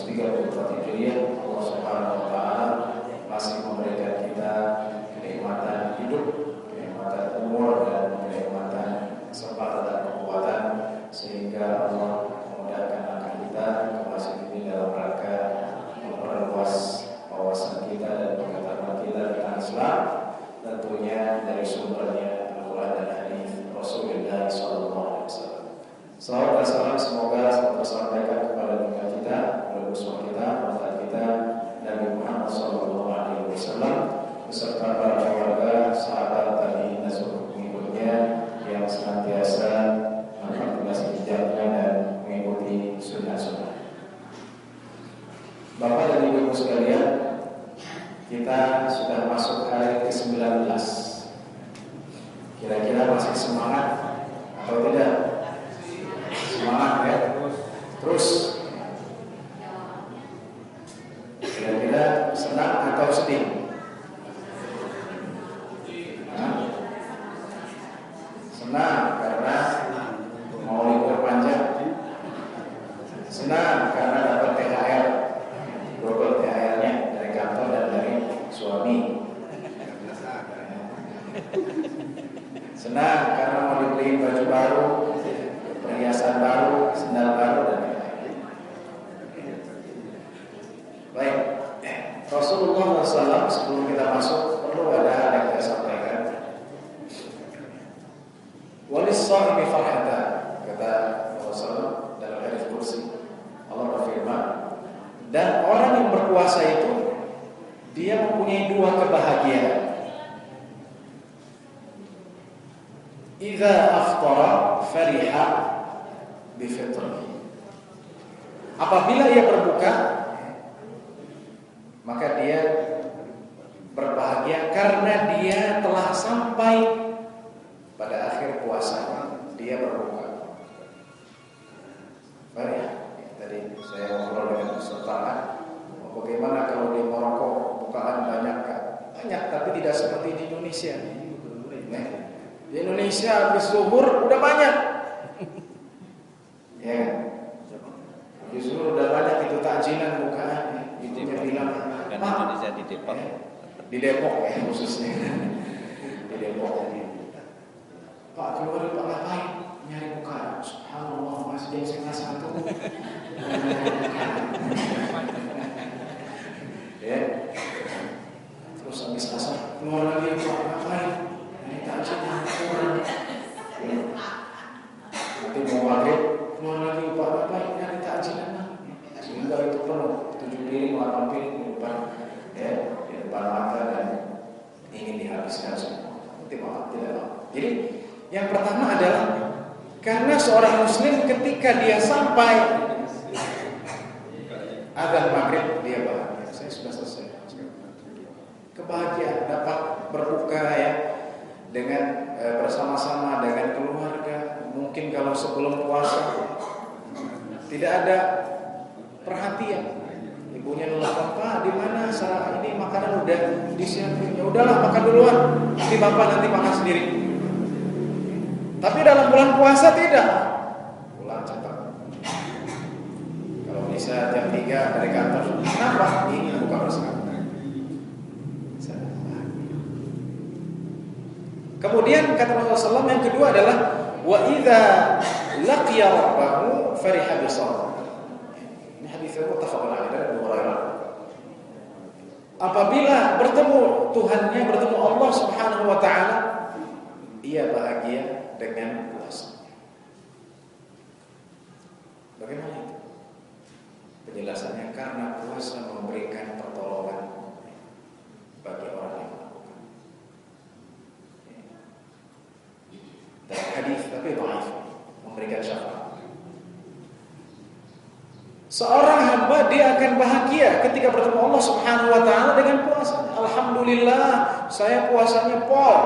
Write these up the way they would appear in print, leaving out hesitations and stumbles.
Hijriah, Allah Subhanahu wa taala masih memberikan kita kenikmatan hidup, kenikmatan umur dan kenikmatan kesempatan dan kekuatan, sehingga Allah memudahkan langkah kita ke masjid ini dalam rangka memperluas wawasan kita dan pengetahuan kita tentang Islam, tentunya dari sumbernya Al-Quran dan hadis Rasulullah SAW. Salawat dan salam semoga tersampaikan kepada dunia kita, kepada usul kita, manfaat kita, Nabi Muhammad SAW beserta para keluarga, sahabat, tabi'in dan seluruh pengikutnya yang senantiasa mempraktikasi hijaknya dan mengikuti sunnah-sunnah. Bapak dan Ibu sekalian, kita sudah masuk hari ke-19. Kira-kira masih semangat atau tidak? Semangat ya? Terus kira-kira senang atau sedih? Senang karena mau libur panjang. Senang karena dapat THR, double THR-nya dari kantor dan dari suami. Senang karena mau dibeli baju baru, perhiasan baru, sendal baru dan lain-lain. Baik, Rasulullah SAW sebelum kita masuk perlu ada hal yang saya sampaikan. Walis-sha'imi farhatan, kata Rasulullah dalam hadis qudsi. Allah berfirman, dan orang yang berpuasa itu dia mempunyai dua kebahagiaan. Idza aftara fariha bifitrihi. Apabila ia berbuka, maka dia berbahagia karena dia telah sampai pada akhir puasanya, dia berbuka. Fariha. Tadi saya ngobrol dengan peserta, bagaimana kalau di Maroko bukaan banyak kan? Banyak, tapi tidak seperti di Indonesia. Di Indonesia habis zuhur udah banyak. Ya, habis zuhur udah banyak itu takjilan bukaan. Itu yang bilang kan Indonesia di Depok. Di Depok ya khususnya. Di Depok ini. Pak keluar Pak ngapain? Nyari bukaan. Subhanallah, masih jam 1:30. Ya. Terus habis asar keluar lagi Pak ngapain? Ini takjilan kurang. Nanti mau maghrib keluar lagi Pak ngapain? Nyari takjilan. Sehingga itu penuh 7 piring, 8 piring di depan, ya, di depan mata dan ingin dihabiskan semua. Tidak. Jadi yang pertama adalah karena seorang muslim ketika dia sampai adzan maghrib dia bahagia. Saya sudah selesai. Kebahagiaan dapat berbuka ya dengan bersama-sama dengan keluarga. Mungkin kalau sebelum puasa tidak ada perhatian. Ibunya nelfon, Pak, di mana sarapan ini makanan udah disiapin. Ya udahlah makan duluan. Nanti Bapak nanti makan sendiri. Tapi dalam bulan puasa tidak. Pulang cepat. Kalau bisa jam 3 dari kantor. Kenapa? Ini buka bersama. Kemudian kata Rasulullah SAW yang kedua adalah wa idza laqiya rabbahu fariha bisawm. Ini hadis yang muttafaqun alaih dari Abu Hurairah. Apabila bertemu Tuhannya, bertemu Allah Subhanahu wa taala, ia bahagia dengan puasa. Bagaimana itu? Penjelasannya karena puasa memberikan pertolongan bagi orang yang melakukan. Dan hadis tapi dhaif, memberikan syafaat. Seorang hamba dia akan bahagia ketika bertemu Allah Subhanahu wa taala dengan puasa. Alhamdulillah, saya puasanya pol.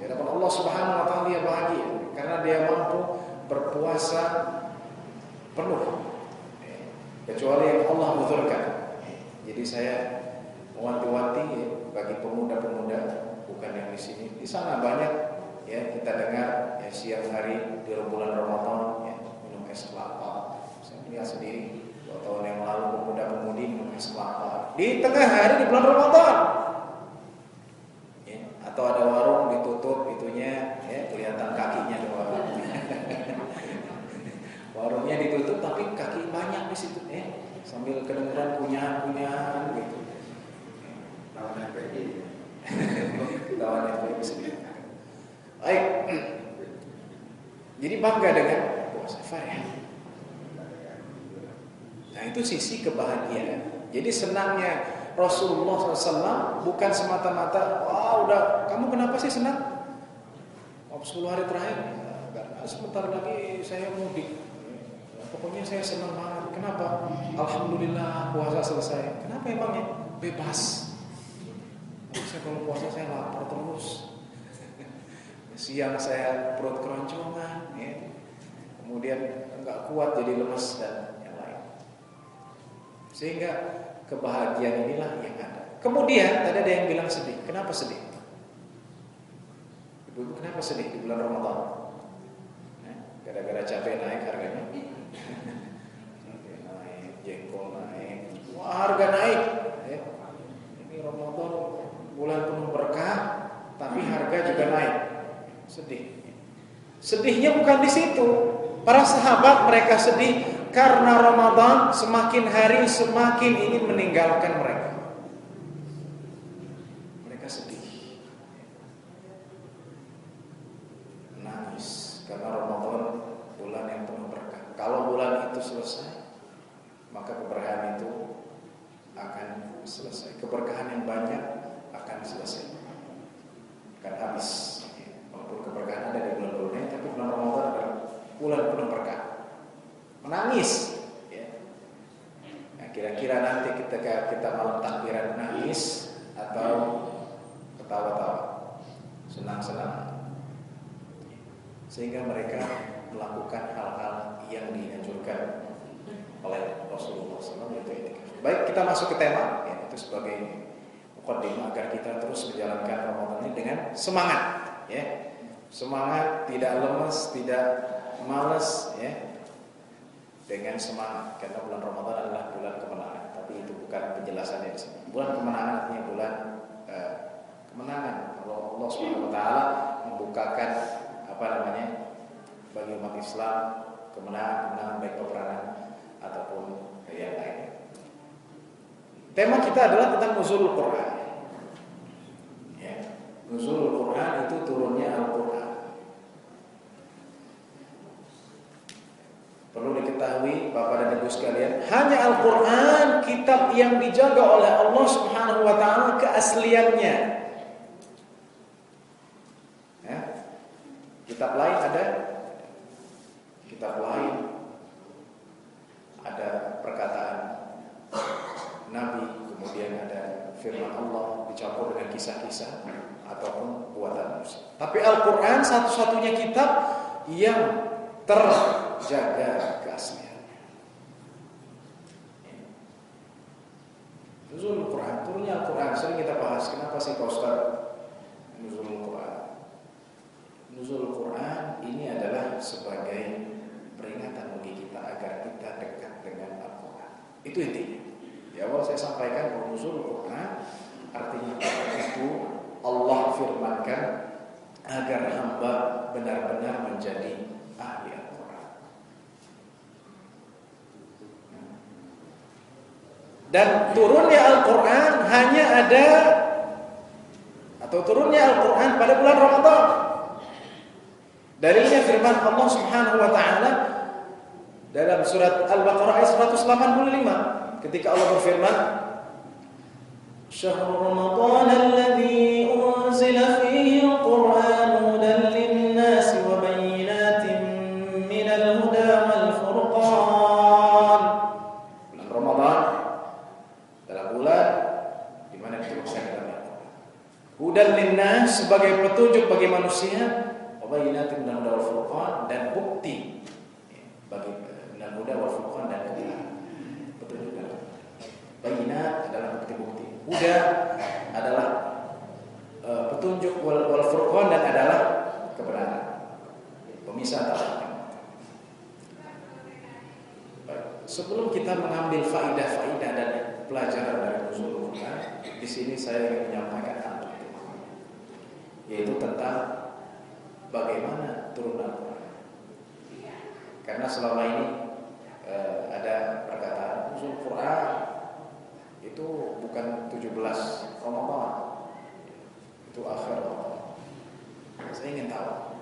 Di hadapan Allah Subhanahu wa taala dia bahagia karena dia mampu berpuasa penuh. Kecuali yang Allah uzurkan. Jadi saya wanti-wanti bagi pemuda-pemuda bukan yang di sini. Di sana banyak ya kita dengar ya siang hari di bulan Ramadan ya minum es kelapa. Saya lihat sendiri 2 tahun yang lalu pemuda habis lapar di tengah hari di bulan Ramadan. Ya, atau ada warung ditutup itunya, ya, kelihatan kakinya doang. Warungnya ditutup tapi kaki banyak di situ, sambil kedengeran kunyahan gitu. Lawan FPI. Lawan FPI sendiri. Baik. Jadi bangga dengan puasa Fariah. Nah itu sisi kebahagiaan. Jadi senangnya Rasulullah SAW bukan semata-mata, wah udah kamu kenapa sih senang? 10 hari terakhir, karena sebentar lagi saya mudik. Pokoknya saya senang banget. Kenapa? Alhamdulillah puasa selesai. Kenapa emangnya? Bebas. Saya kalau puasa saya lapar terus. Siang saya perut keroncongan, ya. Kemudian enggak kuat jadi lemes dan yang lain. Sehingga kebahagiaan inilah yang ada. Kemudian tadi ada yang bilang sedih. Kenapa sedih? Ibu kenapa sedih di bulan Ramadan? Gara-gara cabai naik harganya. Cabai naik, jengkol naik, wah harga naik. Ya. Ini Ramadan bulan penuh berkah, tapi harga juga naik. Sedih. Sedihnya bukan di situ. Para sahabat mereka sedih karena Ramadan semakin hari semakin ingin meninggalkan mereka. Mereka sedih. Nangis karena Ramadan bulan yang penuh berkah. Kalau bulan itu selesai, maka keberkahan itu akan selesai. Keberkahan yang banyak akan selesai. Akan habis. Walaupun keberkahan ada di bulan-bulan lain, tapi bulan Ramadan adalah bulan penuh berkah. Menangis, ya. Nah, kira-kira nanti ketika kita malam takbiran nangis atau ketawa-tawa, senang-senang, sehingga mereka melakukan hal-hal yang dianjurkan oleh Rasulullah SAW, yaitu itikaf. Baik, kita masuk ke tema, ya, itu sebagai mukaddimah agar kita terus menjalankan Ramadan ini dengan semangat. Ya, semangat, tidak lemes, tidak malas, ya, dengan semangat. Karena bulan Ramadan adalah bulan kemenangan. Tapi itu bukan penjelasannya di sini. Bulan kemenangan artinya bulan kemenangan. Kalau Allah Subhanahu Wa Taala membukakan bagi umat Islam kemenangan baik peperangan ataupun yang lainnya. Tema kita adalah tentang nuzulul Quran. Nuzulul Quran itu turunnya Al-Quran. Perlu diketahui Bapak dan Ibu sekalian, hanya Al-Quran kitab yang dijaga oleh Allah Subhanahu Wa Taala keasliannya. Ya. Kitab lain ada, kitab lain ada perkataan Nabi, kemudian ada firman Allah dicampur dengan kisah-kisah ataupun buatan manusia. Tapi Al-Quran satu-satunya kitab yang terjaga keasliannya. Nuzulul Quran, turunnya Al-Quran, sering kita bahas. Kenapa sih Pak Ustaz Nuzulul Quran? Nuzulul Quran ini adalah sebagai peringatan bagi kita agar kita dekat dengan Al-Quran. Itu intinya. Ya Allah, saya sampaikan bahwa Nuzulul Quran artinya itu Allah firmankan agar hamba benar-benar menjadi ahli Al-Quran. Dan turunnya Al-Quran hanya ada, atau turunnya Al-Quran pada bulan Ramadan. Dalilnya firman Allah Subhanahu Wa Taala dalam surat Al-Baqarah ayat 185, ketika Allah berfirman, Syahrul Ramadan alladzi unzila fihi al-Qur'an hudan lin-nasi wa bayyinatin minal huda wal furqan. Bulan Ramadan adalah bulan di mana diturunkan Al-Qur'an. Hudan lin-nas sebagai petunjuk bagi manusia, wa bayyinatin minal huda wal furqan, dan bukti bagi minal huda wal furqan dan kebenaran. Petunjuk dan bayyinat adalah bukti-bukti. Huda adalah petunjuk, wal furqan dan adalah kebenaran, pemisah antara. Sebelum kita mengambil faidah-faidah dan pelajaran dari nuzulul Quran. Di sini saya ingin menyampaikan hal itu, yaitu tentang bagaimana turun Al-Quran. Karena selama ini ada perkataan nuzul Quran itu bukan 17 Ramadan, itu akhir Ramadan. Saya ingin tahu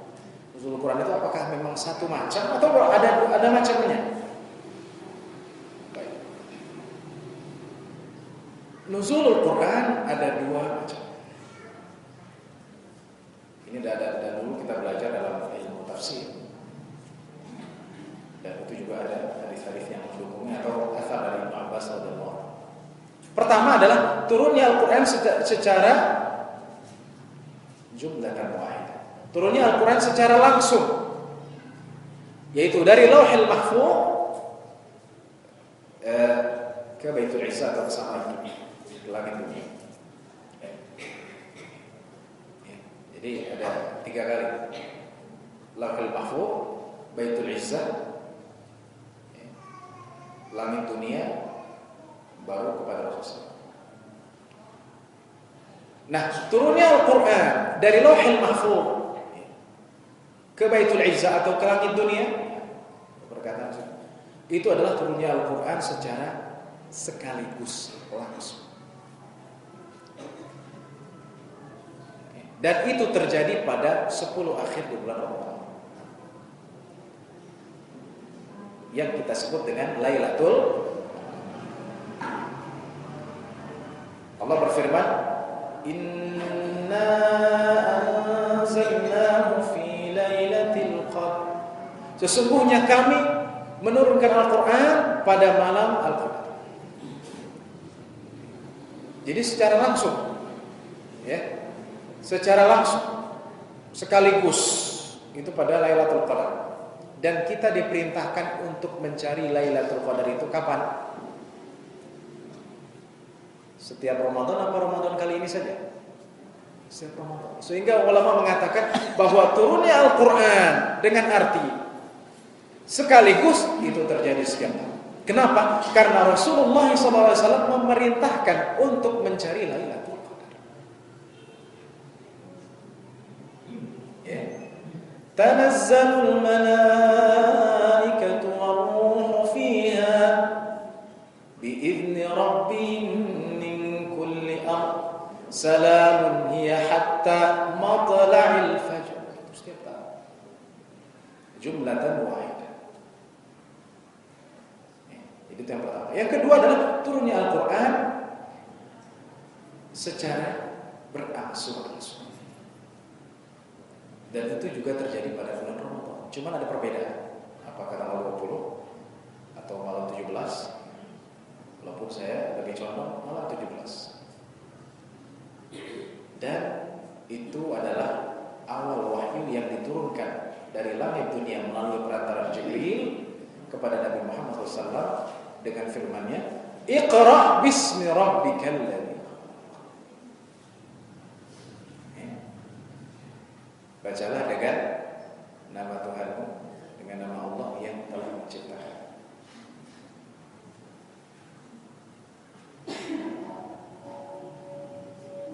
nuzul Quran itu apakah memang satu macam atau ada macamnya? Baik. Nuzulul Quran ada dua macam. Ini dulu kita belajar dalam ilmu tafsir, dan itu juga ada hadis-hadis yang mendukungnya atau asal dari Ibnu Abbas radhiyallahu anhu. Pertama adalah turunnya Al-Quran secara jumlatan wahidah. Turunnya Al-Quran secara langsung, yaitu dari Lauhul Mahfuz ke Baitul Izza atau ke sama itu, ke langit dunia. Jadi ada 3 kali. Lauhul Mahfuz, Baitul Izzah, langit dunia, baru kepada Rasulullah. Nah, turunnya Al-Quran dari Lauhul Mahfuz ke Baitul Izzah atau ke langit dunia, perkataan itu adalah turunnya Al-Quran secara sekaligus, langsung. Dan itu terjadi pada 10 akhir di bulan Ramadan, yang kita sebut dengan Lailatul. Allah berfirman, "Inna anzalnahu fi lailatul qadr." Sesungguhnya kami menurunkan Al-Quran pada malam Al-Qadar. Jadi secara langsung, ya. Secara langsung, sekaligus, itu pada Lailatul Qadar. Dan kita diperintahkan untuk mencari Lailatul Qadar itu kapan? Setiap Ramadan apa Ramadan kali ini saja? Setiap Ramadan. Sehingga ulama mengatakan bahwa turunnya Al-Quran dengan arti sekaligus itu terjadi setiap tahun. Kenapa? Karena Rasulullah SAW memerintahkan untuk mencari Lailatul Qadar. Tanazzalul malaikatu war-ruhu fiha bi'izni rabbihim min kulli amr salamun hiya hatta matla'il fajr. Itu setiap tahun, jumlatan wahidah. Itu yang pertama. Yang kedua adalah turunnya Al-Quran secara berangsur-angsur. Dan itu juga terjadi pada bulan Ramadan. Cuma ada perbedaan. Apakah tanggal 20 atau malam 17? Walaupun saya lebih condong malam 17. Dan itu adalah awal wahyu yang diturunkan dari langit dunia melalui perantara Jibril kepada Nabi Muhammad SAW dengan firman-Nya, "Iqra bismi rabbikal ladzi." Bacalah dengan nama Tuhanmu, dengan nama Allah yang telah menciptakan.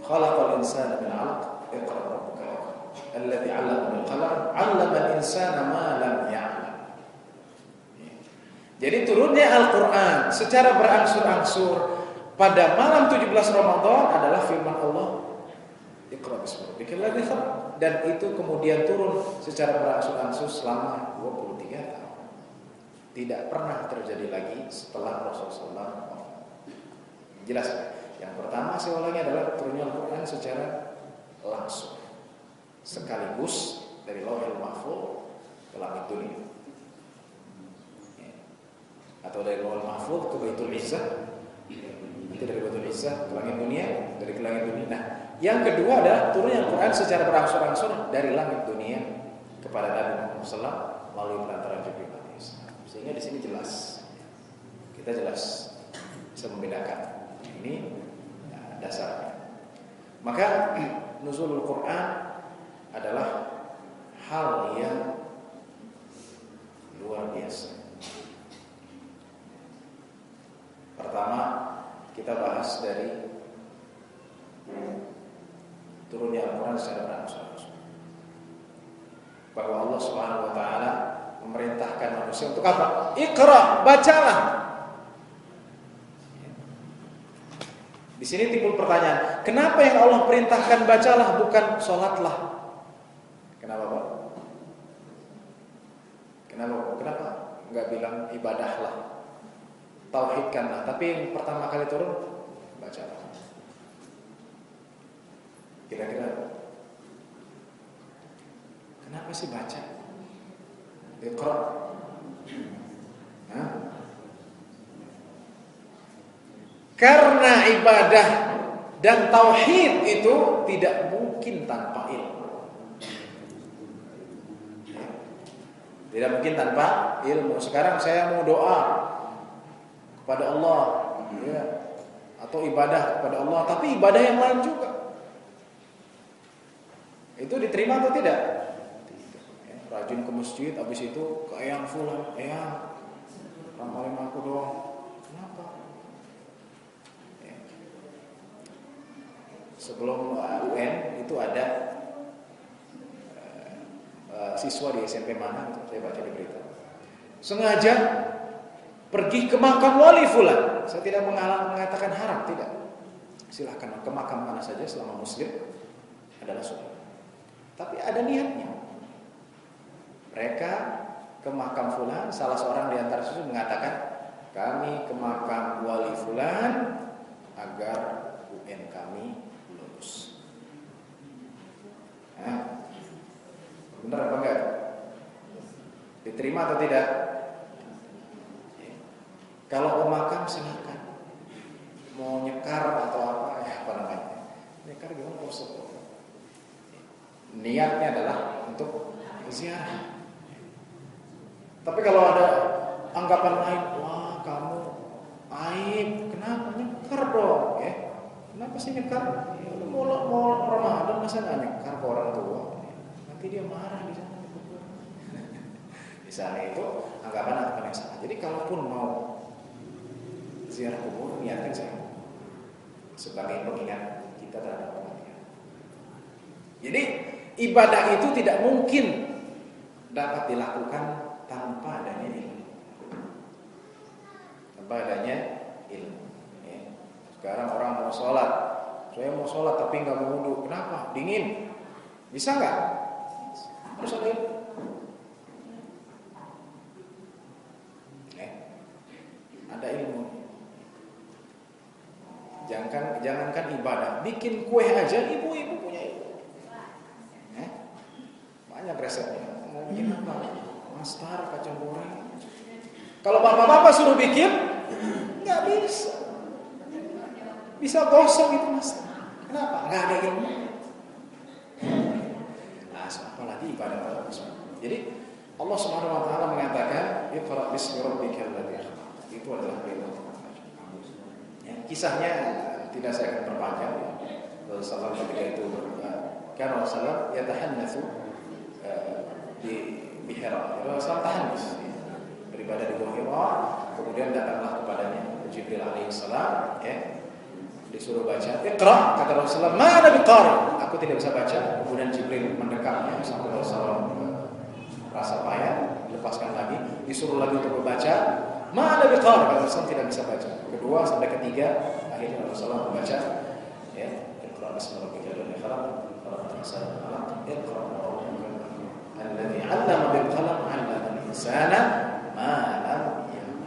Khalaqal insana min 'alaq, iqra rabbukal akram, alladzi 'allama bil qalam, 'allama al-insana ma lam ya'lam. Jadi turunnya Al-Quran secara berangsur-angsur pada malam 17 Ramadan adalah firman Allah, Iqra bismi rabbikal ladzi khalaq. Dan itu kemudian turun secara berangsur-angsur selama 23 tahun. Tidak pernah terjadi lagi setelah Rasulullah SAW. Jelas. Yang pertama saya ulangi adalah turunnya Al-Quran secara langsung, sekaligus dari Lauhul Mahfuz ke langit dunia, atau dari Lauhul Mahfuz ke Baitul Izzah, itu dari Baitul Izzah ke langit dunia, dari ke langit dunia. Nah, yang kedua adalah turunnya Al-Quran secara berangsur-angsur dari langit dunia kepada Nabi Muhammad SAW melalui perantara Jibril. Sehingga di sini jelas, kita jelas bisa membedakan. Ini dasarnya. Maka nuzulul Quran adalah hal yang luar biasa. Pertama, kita kita bahas dari turunnya Al-Quran secara berangsur-angsur, bahwa Allah Subhanahu wa taala memerintahkan manusia untuk apa? Iqra, bacalah. Di sini timbul pertanyaan, kenapa yang Allah perintahkan bacalah bukan sholatlah? Kenapa, Pak? Kenapa enggak bilang ibadahlah, tauhidkanlah, tapi yang pertama kali turun bacalah? Kira-kira kenapa sih baca? Iqra. Karena ibadah dan tauhid itu tidak mungkin tanpa ilmu. Tidak mungkin tanpa ilmu. Sekarang saya mau doa kepada Allah, ya, atau ibadah kepada Allah, tapi ibadah yang lain juga, itu diterima atau tidak? Tidak. Rajin ke masjid, habis itu ke eyang fulan, eyang ramalin aku dong. Kenapa? Ya. Sebelum UN itu ada siswa di SMP mana, saya baca di berita, sengaja pergi ke makam wali fulan. Saya tidak mengatakan haram, tidak. Silahkan ke makam mana saja selama muslim adalah sunnah. Tapi ada niatnya. Mereka ke makam fulan, salah seorang di antara siswa mengatakan, kami ke makam wali fulan agar UN kami lulus. Nah, benar apa enggak? Diterima atau tidak? Kalau ke makam silakan. Mau nyekar atau apa namanya? Nyekar gimana proses? Niatnya adalah untuk ziarah. Tapi kalau ada anggapan lain, wah kamu aib, kenapa nyekar dong? Ya, kenapa sih nyekar? Ya, mau Ramadan masa nggak nyekar ke orang tua? Nanti dia marah di sana. Di sana itu anggapan yang salah. Jadi kalaupun mau ziarah kubur, niatkan saya sebagai pengingat kita terhadap kematian. Jadi ibadah itu tidak mungkin dapat dilakukan tanpa adanya ilmu. Tanpa adanya ilmu. Ya. Sekarang orang mau sholat, saya mau sholat tapi nggak mau wudu. Kenapa? Dingin. Bisa nggak? Harus ada ilmu. Ada ilmu. Jangankan ibadah, bikin kue aja ibu-ibu punya ilmu. Banyak resepnya. Mau bikin apa? Nastar, kacang goreng. Kalau bapak-bapak suruh bikin, nggak bisa. Bisa gosong itu nastar. Kenapa? Nggak ada ilmu. Nah, apalagi ibadah Allah. Jadi Allah Subhanahu wa taala mengatakan, "Iqra bismi rabbikal ladzi khalaq." Itu adalah perintah. Ya, kisahnya tidak saya akan perpanjang. Rasulullah ketika itu kan Rasulullah yatahannatsu di Hira. Rasulullah tahannus beribadah di Gua Hira, kemudian datanglah kepadanya Jibril alaihissalam, ya. Disuruh baca, "Iqra," kata Rasulullah, "Ma ana biqari." Aku tidak bisa baca. Kemudian Jibril mendekatnya sampai Rasulullah rasa payah, lepaskan lagi, disuruh lagi untuk membaca, "Ma ana biqari." Kata Rasulullah tidak bisa baca. Kedua sampai ketiga, akhirnya Rasulullah membaca, ya, "Iqra bismi rabbikal ladzi khalaq, khalaqal insana min 'alaq, iqra alladzi 'allama bil qalam 'allama al-insana ma lam ya'lam."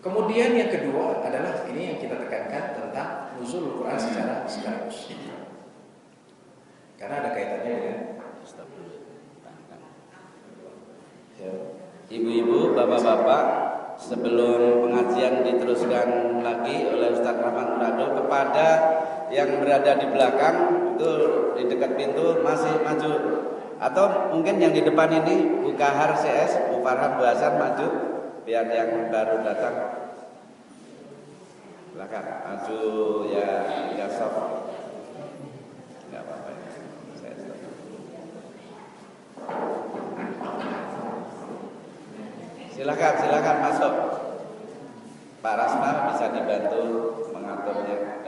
Kemudian yang kedua adalah ini yang kita tekankan tentang nuzul Al-Quran secara sekaligus. Karena ada kaitannya dengan Ibu-ibu, bapak-bapak, sebelum pengajian diteruskan lagi oleh Ustaz Rahman Rado, kepada yang berada di belakang itu di dekat pintu masih maju, atau mungkin yang di depan ini Bu Kahar CS, Bu Farhan, Bu Hasan maju, biar yang baru datang silakan maju ya soft. Enggak apa-apa. Saya stop. Silakan masuk. Pak Rasma bisa dibantu mengaturnya.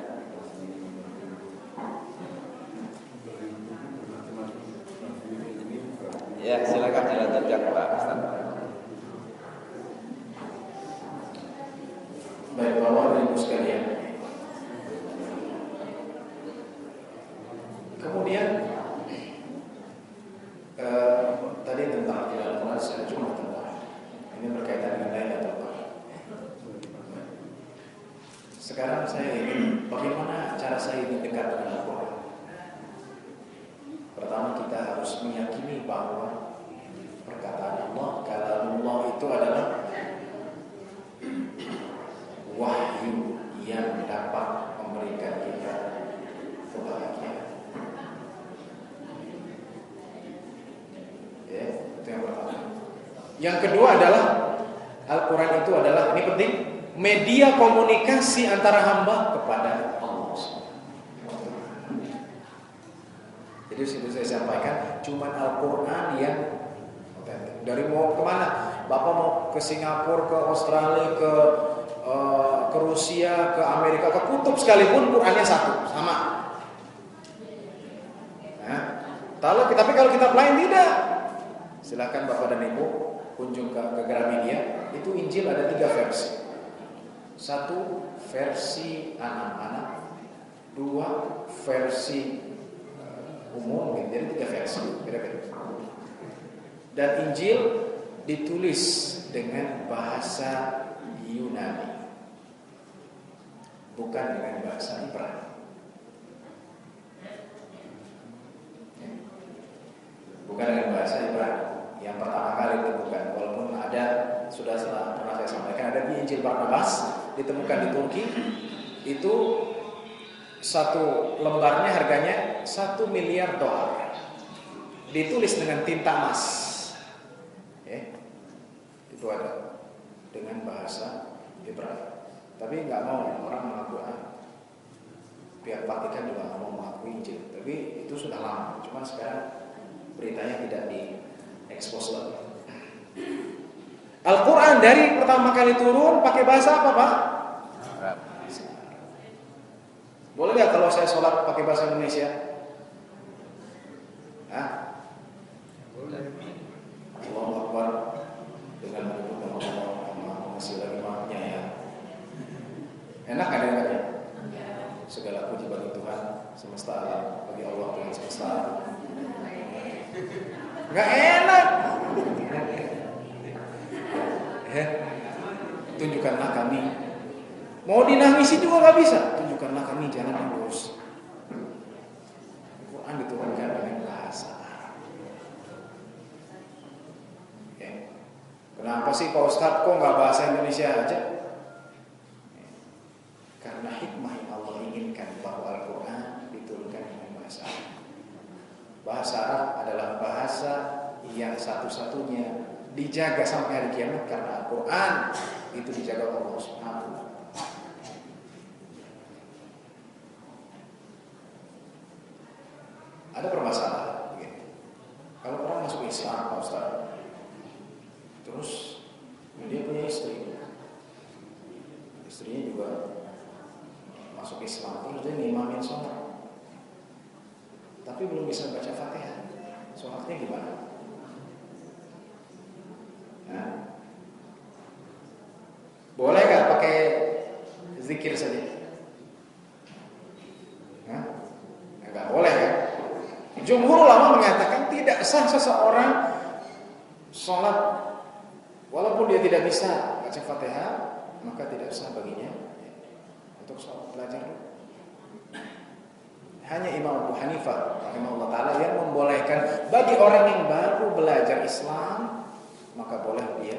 Ya, silakan dilanjutkan Pak Ustaz. Baik, Bapak Ibu sekalian. Kemudian tadi tentang Al-Quran saya cuma tentang ini berkaitan dengan Lailatul Qadar. Sekarang saya ingin bagaimana cara saya ingin dekat dengan Al-Quran. Pertama kita harus meyakini bahwa perkataan Allah, kalamullah itu adalah wahyu yang dapat memberikan kita kebahagiaan. Ya, itu yang pertama. Yang kedua adalah Al-Quran itu adalah, ini penting, media komunikasi antara hamba kepada Allah. Jadi sudah saya sampaikan, cuman Al-Quran yang dari mau kemana? Bapak mau ke Singapura, ke Australia, ke Rusia, ke Amerika, ke kutub sekalipun Qurannya satu, sama. Nah, tapi kalau kitab lain tidak. Silakan Bapak dan Ibu kunjung ke Gramedia. Itu Injil ada 3 versi. 1 versi anak-anak, 2 versi umum, jadi 3 versi. Dan Injil ditulis dengan bahasa Yunani, bukan dengan bahasa Ibrani. Bukan dengan bahasa Ibrani. Yang pertama kali ditemukan, walaupun ada sudah pernah saya sampaikan, ada di Injil Barnabas ditemukan di Turki. Itu satu lembarnya harganya $1 miliar. Ditulis dengan tinta emas. Itu ada dengan bahasa Ibrani. Tapi nggak mau orang mengaku, pihak Vatikan juga nggak mau mengakui Injil. Tapi itu sudah lama. Cuman sekarang beritanya tidak diekspos lagi. Al-Quran dari pertama kali turun pakai bahasa apa, Pak? Arab. Boleh nggak kalau saya sholat pakai bahasa Indonesia? Allahu Akbar dengan menyebut nama Allah, mengasih lagi maafnya ya. Enak kan dengarnya? Segala puji bagi Tuhan semesta alam, bagi Allah Tuhan semesta alam. Nggak enak. Tunjukkanlah kami. Mau dinangisi juga nggak bisa. Tunjukkanlah kami jalan yang lurus. Al-Quran diturunkan dengan bahasa Arab. Kenapa sih Pak Ustadz kok nggak bahasa Indonesia aja? Karena hikmah yang Allah inginkan bahwa Al-Quran diturunkan dengan bahasa Arab. Bahasa Arab adalah bahasa yang satu-satunya dijaga sampai hari kiamat, karena Al-Quran itu dijaga Allah Subhanahu wa ta'ala. Ada permasalahan begini. Kalau orang masuk Islam, Pak Ustaz, terus dia punya istri, istrinya juga masuk Islam, terus dia ngimamin sholat, tapi belum bisa baca Fatihah, sholatnya gimana? Boleh nggak pakai zikir saja? Nggak boleh kan? Jumhur ulama mengatakan tidak sah seseorang sholat walaupun dia tidak bisa baca Fatihah, maka tidak sah baginya untuk sholat belajar. Hanya Imam Abu Hanifah rahimahullah ta'ala yang membolehkan bagi orang yang baru belajar Islam, maka boleh dia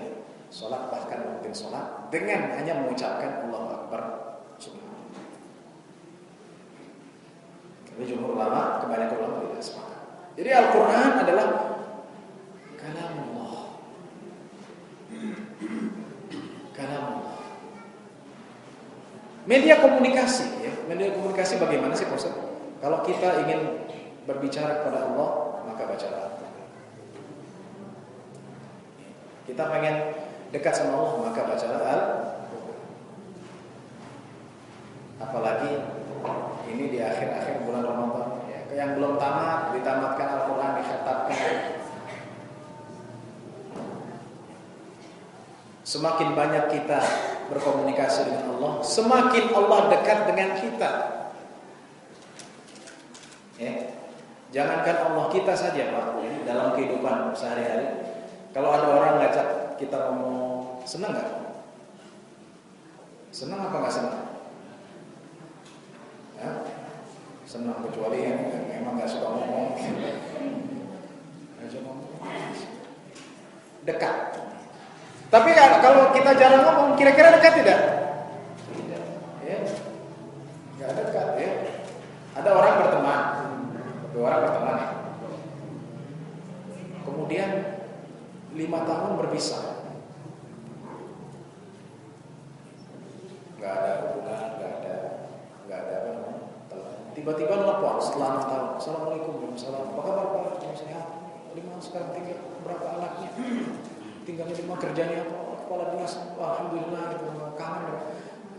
sholat, bahkan mungkin sholat dengan hanya mengucapkan Allahu Akbar subhanallah. Tapi jumhur ulama, kebanyakan ulama tidak sepakat. Jadi Al-Quran adalah kalamullah. Kalamullah. Media komunikasi, ya. Media komunikasi bagaimana sih, Pak Ustaz? Kalau kita ingin berbicara kepada Allah, maka bacalah Al-Quran. Kita pengen dekat sama Allah, maka bacalah Al-Qur'an. Apalagi ini di akhir-akhir bulan Ramadan, ya, yang belum tamat ditamatkan Al-Qur'an, dikhatamkan. Semakin banyak kita berkomunikasi dengan Allah, semakin Allah dekat dengan kita. Ya. Jangankan Allah, kita saja Pak, dalam kehidupan sehari-hari. Kalau ada orang ngajak kita ngomong, senang nggak? Senang apa nggak senang? Ya? Senang, kecuali yang memang nggak suka ngomong. Dekat. Tapi kalau kita jarang ngomong, kira-kira dekat tidak? Tidak. Ya. Nggak dekat ya. Ada orang berteman, dua orang berteman ya. Kemudian 5 tahun berpisah, nggak ada hubungan, nggak ada apa namanya. Tiba-tiba nelfon setelah 6 tahun, assalamualaikum, waalaikumsalam, apa kabar Pak? Sehat? 5 sekarang tinggal berapa anaknya? Tinggalnya 5, kerjanya apa? Kepala dinas, alhamdulillah, gitu, kangen.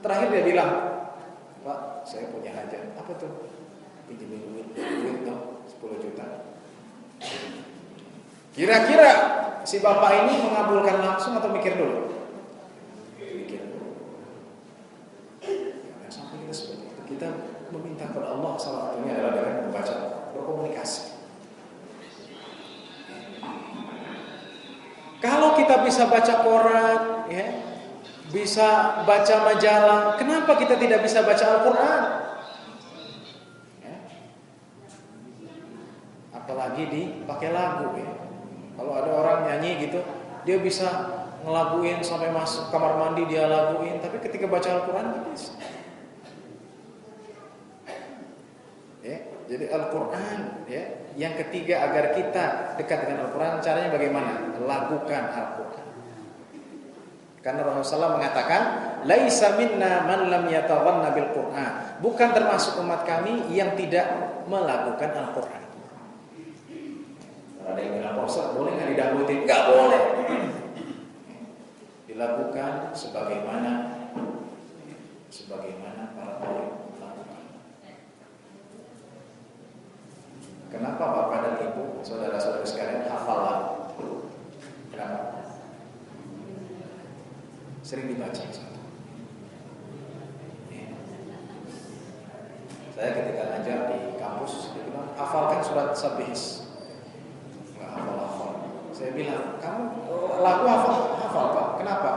Terakhir dia bilang, Pak, saya punya hajat. Apa tuh? Pinjemin duit dong, 10 juta. Kira-kira si bapak ini mengabulkan langsung atau mikir dulu? Mikir dulu. Jangan sampai kita seperti itu. Kita meminta kepada Allah, salah satunya adalah dengan membaca, berkomunikasi. Kalau kita bisa baca koran, ya, bisa baca majalah, kenapa kita tidak bisa baca Al-Quran? Ya. Apalagi dipakai lagu, ya. Kalau ada orang nyanyi gitu, dia bisa ngelaguin sampai masuk kamar mandi dia laguin, tapi ketika baca Al-Quran tidak bisa. Ya, jadi Al-Quran, ya. Yang ketiga, agar kita dekat dengan Al-Quran, caranya bagaimana? Lakukan Al-Quran. Karena Rasulullah mengatakan, laisa minna man lam yataghanna bil Quran. Bukan termasuk umat kami yang tidak melakukan Al-Quran. Ada yang bilang, Ustaz, boleh nggak didangdutin? Nggak boleh. Dilakukan sebagaimana para ulama lakukan. Kenapa Bapak dan Ibu, saudara-saudara sekalian, hafal lagu? Kenapa? Sering dibaca. Saya ketika ngajar di kampus, dia bilang, hafalkan surat Sabihis. Nggak hafal. Saya bilang, kamu lagu hafal Pak. Kenapa?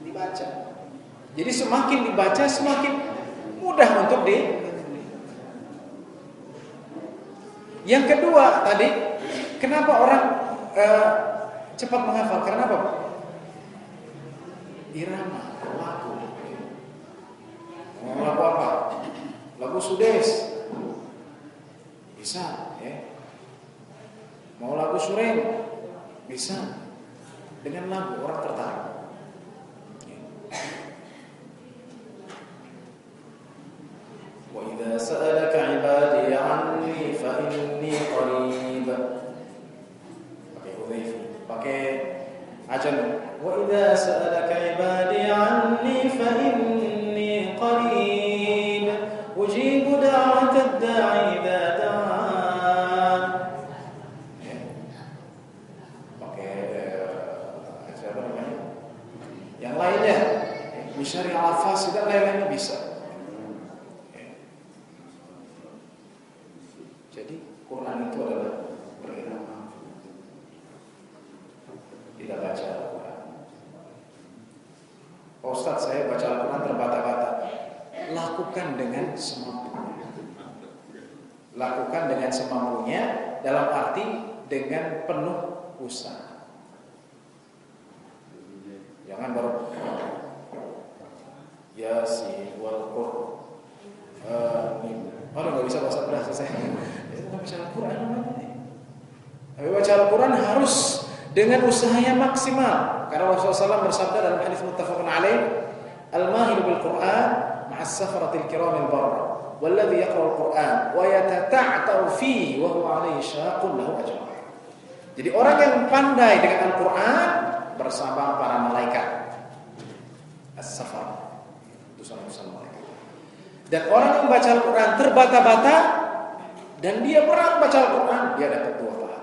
Dibaca. Jadi semakin dibaca, semakin mudah untuk Yang kedua tadi, kenapa orang cepat menghafal? Karena apa? Irama, lagu. Lagu apa? Lagu Sudes. Bisa, ya. Mau lagu Surem? Bisa. Dengan lagu orang tertarik. Wa idza sa'alaka 'ibadi 'anni fa inni qarib. Pakai Hudzaifah, pakai ajan. Wa idza sa'alaka 'ibadi 'anni fa inni qarib. Ujibu da'watad da'i idza da'an. Pakai siapa namanya? Yang lainnya, Misyari al-Fas dan lain-lainnya bisa. Jadi Quran itu adalah berirama. Kita baca Al-Quran. Ustaz, saya baca Al-Quran terbata-bata. Lakukan dengan semampunya. Lakukan dengan semampunya, dalam arti dengan penuh usaha. Jangan baru Yasin wal Qur'an. Nggak bisa bahasa bahasa saya. Itu baca Al-Quran namanya. Tapi baca Al-Quran harus dengan usahanya maksimal. Karena Rasulullah SAW bersabda dalam hadis muttafaqun alaih, al-mahir bil Quran ma'as safaratil kiramil barra, walladhi yaqra'u al-Quran wa yatata'ta'u fihi wa huwa 'alaihi syaqun lahu ajrun. Jadi orang yang pandai dengan Al-Quran bersama para malaikat. As-safar, utusan-utusan malaikat. Dan orang yang membaca Al-Quran terbata-bata dan dia pernah baca Al-Quran, dia dapat 2 pahala.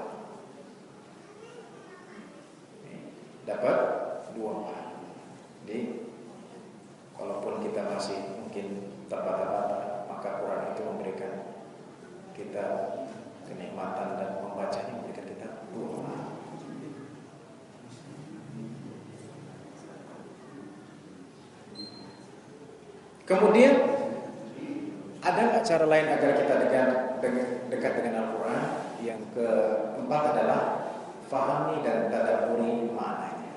Dapat 2 pahala. Jadi walaupun kita masih mungkin terbata-bata, maka Quran itu memberikan kita kenikmatan dan membacanya memberikan kita 2 pahala. Kemudian ada nggak cara lain agar kita dekat dengan Al-Quran? Yang keempat adalah fahami dan tadabburi maknanya.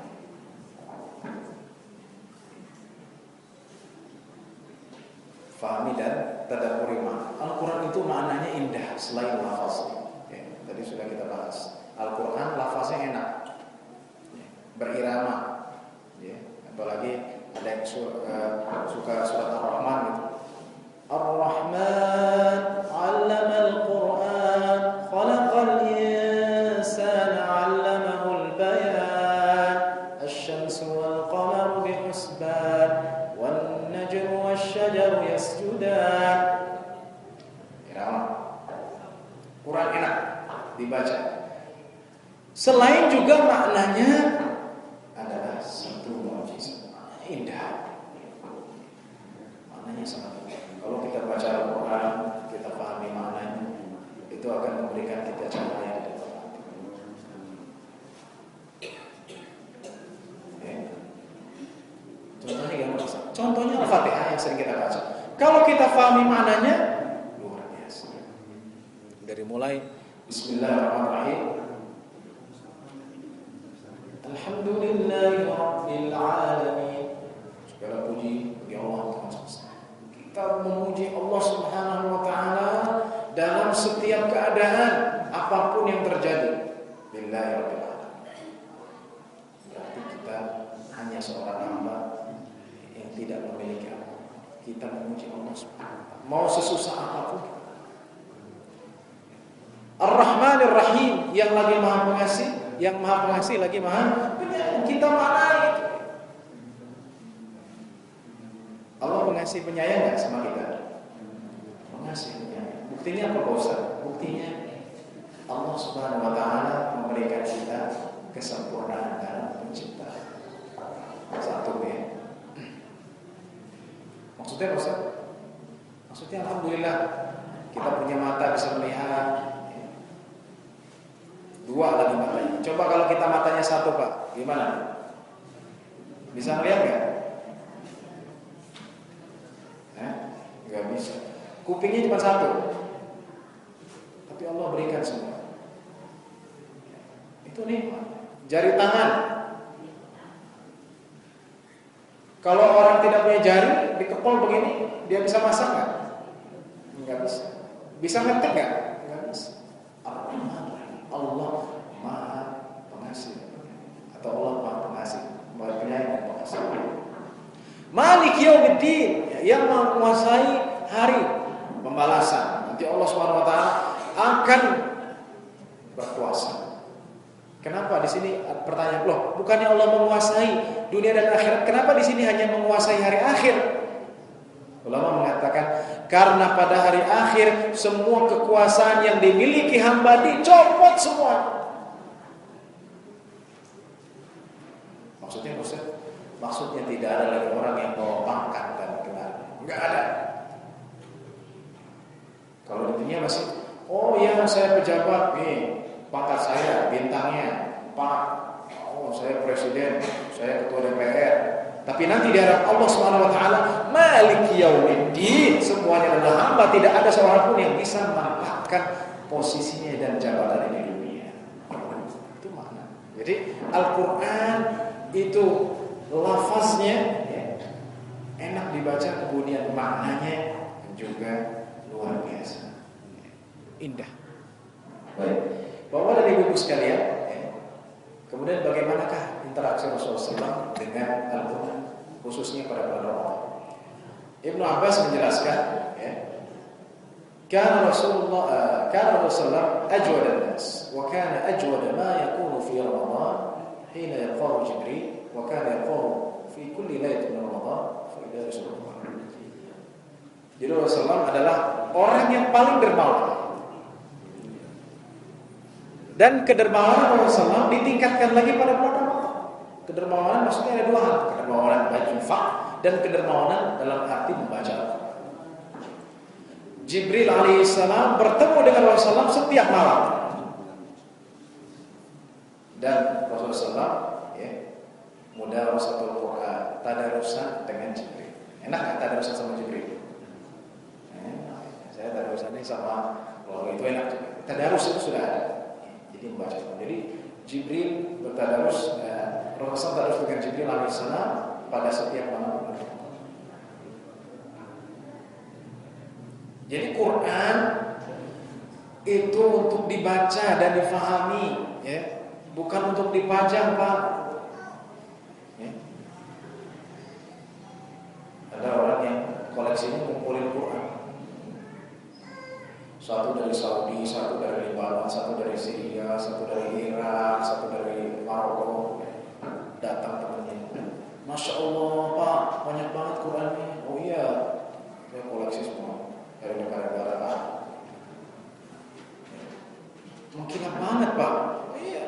Fahami dan tadabburi makna. Al-Quran itu maknanya indah selain lafaznya. Ya, tadi sudah kita bahas. Al-Quran lafaznya enak, ya, berirama. Ya, apalagi ada yang suka surat Ar-Rahman gitu. Ar-Rahman 'allamal Qur'an khalaqal insana 'allamahul bayan asy-syamsu wal qamaru bihusban wan najmu wasy-syajaru yasjudan. Irama. Quran enak dibaca. Selain juga maknanya adalah satu mukjizat. Indah. Maknanya sangat indah. Kalau kita baca Al-Quran, kita pahami maknanya, itu akan memberikan kita cahaya di dalam hati. Contohnya gimana? Contohnya Al-Fatihah yang sering kita baca. Kalau kita pahami maknanya, luar biasa. Dari mulai Bismillahirrahmanirrahim. Alhamdulillahi Rabbil Alamin. Segala puji bagi Allah Tuhan semesta. Kita memuji Allah Subhanahu wa taala dalam setiap keadaan apapun yang terjadi. Billahi Rabbil Alamin. Berarti kita hanya seorang hamba yang tidak memiliki apa. Kita memuji Allah Subhanahu wa taala mau sesusah apapun. Ar-Rahmanir Rahim, yang lagi Maha Pengasih, yang Maha Pengasih lagi Maha Penyayang. Kita maknai itu. Allah pengasih penyayang nggak sama kita? Pengasih penyayang. Buktinya apa Ustaz? Buktinya Allah Subhanahu wa taala memberikan kita kesempurnaan dalam penciptaan. Satu ya. Maksudnya Ustaz? Maksudnya alhamdulillah kita punya mata bisa melihat. 2 lagi matanya. Coba kalau kita matanya 1 Pak, gimana? Bisa ngeliat nggak? Nggak bisa. Kupingnya cuma 1, tapi Allah berikan semua. Itu nikmat. Jari tangan. Kalau orang tidak punya jari, dikepol begini, dia bisa masak nggak? Nggak bisa. Bisa ngetik nggak? Nggak bisa. Allah Maha Pengasih, atau Allah Maha Pengasih, Maha Penyayang dan Pengasih. Malik Yaumiddin, yang menguasai hari pembalasan. Nanti Allah Subhanahu wa taala akan berkuasa. Kenapa di sini pertanyaan, loh, bukannya Allah menguasai dunia dan akhirat? Kenapa di sini hanya menguasai hari akhir? Ulama mengatakan karena pada hari akhir semua kekuasaan yang dimiliki hamba dicopot semua. Maksudnya Ustaz? Maksudnya tidak ada lagi orang yang bawa pangkat dan gelar. Enggak ada. Kalau di dunia masih, oh ya saya pejabat nih, pangkat saya bintangnya Pak. Oh saya presiden, saya ketua DPR. Tapi nanti di hadapan Allah Subhanahu wa taala, Maliki Yaumiddin, semuanya adalah hamba, tidak ada seorang pun yang bisa menempatkan posisinya dan jabatan di dunia. Itu makna. Jadi Al-Qur'an itu lafaznya ya, enak dibaca, kemudian maknanya juga luar biasa. Indah. Baik. Bapak dan Ibu sekalian, ya. Kemudian bagaimanakah interaksi Rasulullah SAW dengan Al-Quran, khususnya pada bulan Ramadan? Ibnu Abbas menjelaskan, ya, Kana Rasulullah ajwad an-nas wa kana ajwad ma yakunu fi Ramadan hina yalqahu Jibril wa kana yalqahu fi kulli lailatin min Ramadan fa idza Rasulullah. Jadi Rasulullah adalah orang yang paling dermawan. Dan kedermawanan Rasulullah ditingkatkan lagi pada bulan Ramadan. Kedermawanan maksudnya ada dua hal, kedermawanan berinfak dan kedermawanan dalam arti membaca. Jibril alaihissalam bertemu dengan Rasulullah setiap malam. Dan Rasulullah mudarasatul Quran, tadarusan dengan Jibril. Enak enggak tadarusan sama Jibril? Saya tadarusannya sama itu enak juga. Tadarus itu sudah ada. Jadi membaca. Jadi Jibril bertadarus, Rasulullah tadarus dengan Jibril alaihissalam pada setiap malam. Jadi Quran itu untuk dibaca dan difahami, ya, bukan untuk dipajang, Pak. Ya. Ada orang yang koleksinya ngumpulin Quran. Satu dari Saudi, satu dari Lebanon, satu dari Syria, satu dari Irak, satu dari Maroko. Datang temannya, Masya Allah Pak, banyak banget Qurannya. Oh iya, saya koleksi semua dari negara-negara Arab. Mengkilap banget Pak. Oh iya,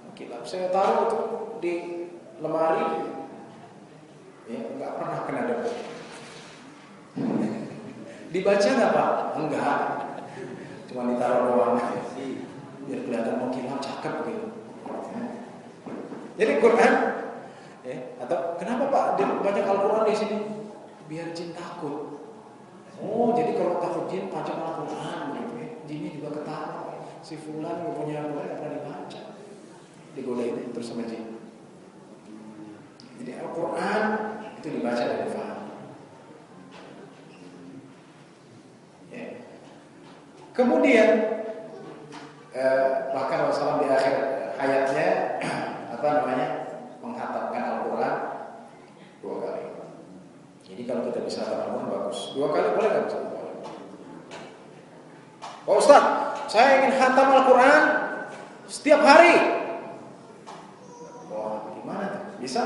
mengkilap. Saya taruh itu di lemari, ya, nggak pernah kena debu. Dibaca nggak Pak? Enggak. Cuma ditaruh doang, biar kelihatan mengkilap, cakep gitu. Jadi Quran, ya, atau kenapa Pak banyak Al-Quran di sini? Biar jin takut. Oh, jadi kalau takut jin pajang Al-Quran, gitu ya. Jinnya juga ketawa. Si fulan nggak punya Al-Quran, nggak pernah dibaca. Digodain terus sama jin. Jadi Al-Quran itu dibaca dan difahami. Ya. Kemudian bahkan Rasulullah di akhir hayatnya menghatamkan Al-Quran 2 kali. Jadi kalau kita bisa hatam Al-Quran bagus. 2 kali boleh nggak bisa? Oh Ustaz, saya ingin hatam Al-Quran setiap hari. Wah, gimana tuh? Bisa?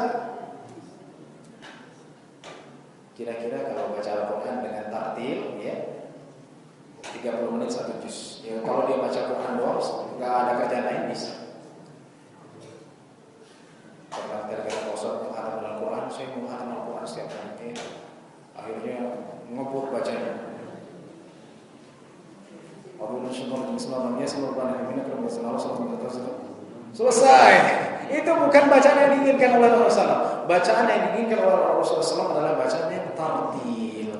Kira-kira kalau baca Al-Quran dengan tartil, ya, 30 menit 1 juz. Ya, kalau dia baca Quran doang, nggak ada kerjaan lain bisa. Karena gara-gara kosong untuk hatam Al-Quran, saya mau hatam Al-Quran setiap hari. Akhirnya ngebut bacanya. Selesai. Itu bukan bacaan yang diinginkan oleh Rasulullah. Bacaan yang diinginkan oleh Rasulullah SAW adalah bacaan yang tartil,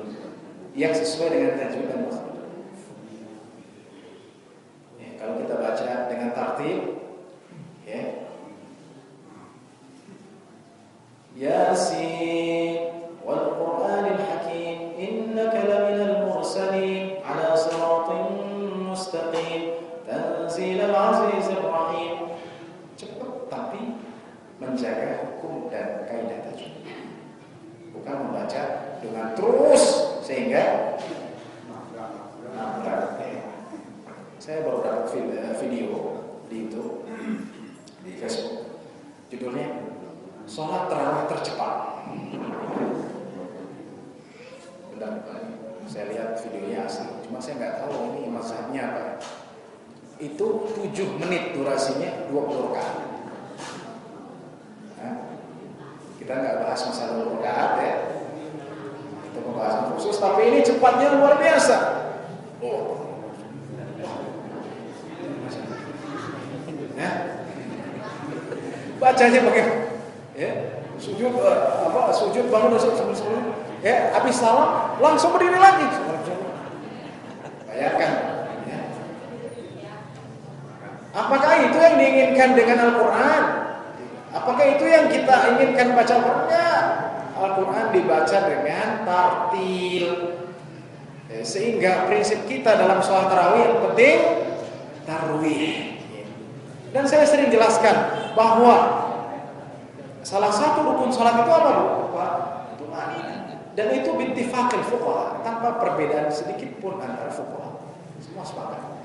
yang sesuai dengan tajwid dan makhraj. Ya, kalau kita baca dengan tartil, ya, Yasin wal Qur'anil Hakim innaka laminal mursalin ala siratin mustaqim tanzilal azizir rahim. Cepat tapi menjaga hukum dan kaidah tajwid. Bukan membaca dengan terus sehingga nabrak. Saya baru dapat video di YouTube, di Facebook. Judulnya Sholat Tarawih Tercepat. Benar, saya lihat videonya asli. Cuma saya nggak tahu ini mazhabnya apa. Itu 7 menit durasinya, 20 rakaat. Nah, kita nggak bahas masalah rakaat ya. Itu pembahasan khusus. Tapi ini cepatnya luar biasa. Oh. Nah, bacanya bagaimana? Ya, sujud sujud bangun sebelum ya, habis salam langsung berdiri lagi. Bayangkan, ya. Apakah itu yang diinginkan dengan Al-Quran? Apakah itu yang kita inginkan baca Al-Quran? Al-Quran dibaca dengan tartil, ya, sehingga prinsip kita dalam sholat tarawih yang penting tarwih. Dan saya sering jelaskan bahwa salah satu rukun salat itu apa, Bu? Tumanina. Dan itu bittifaqil fuqaha, tanpa perbedaan sedikit pun antara fuqaha. Semua sepakat.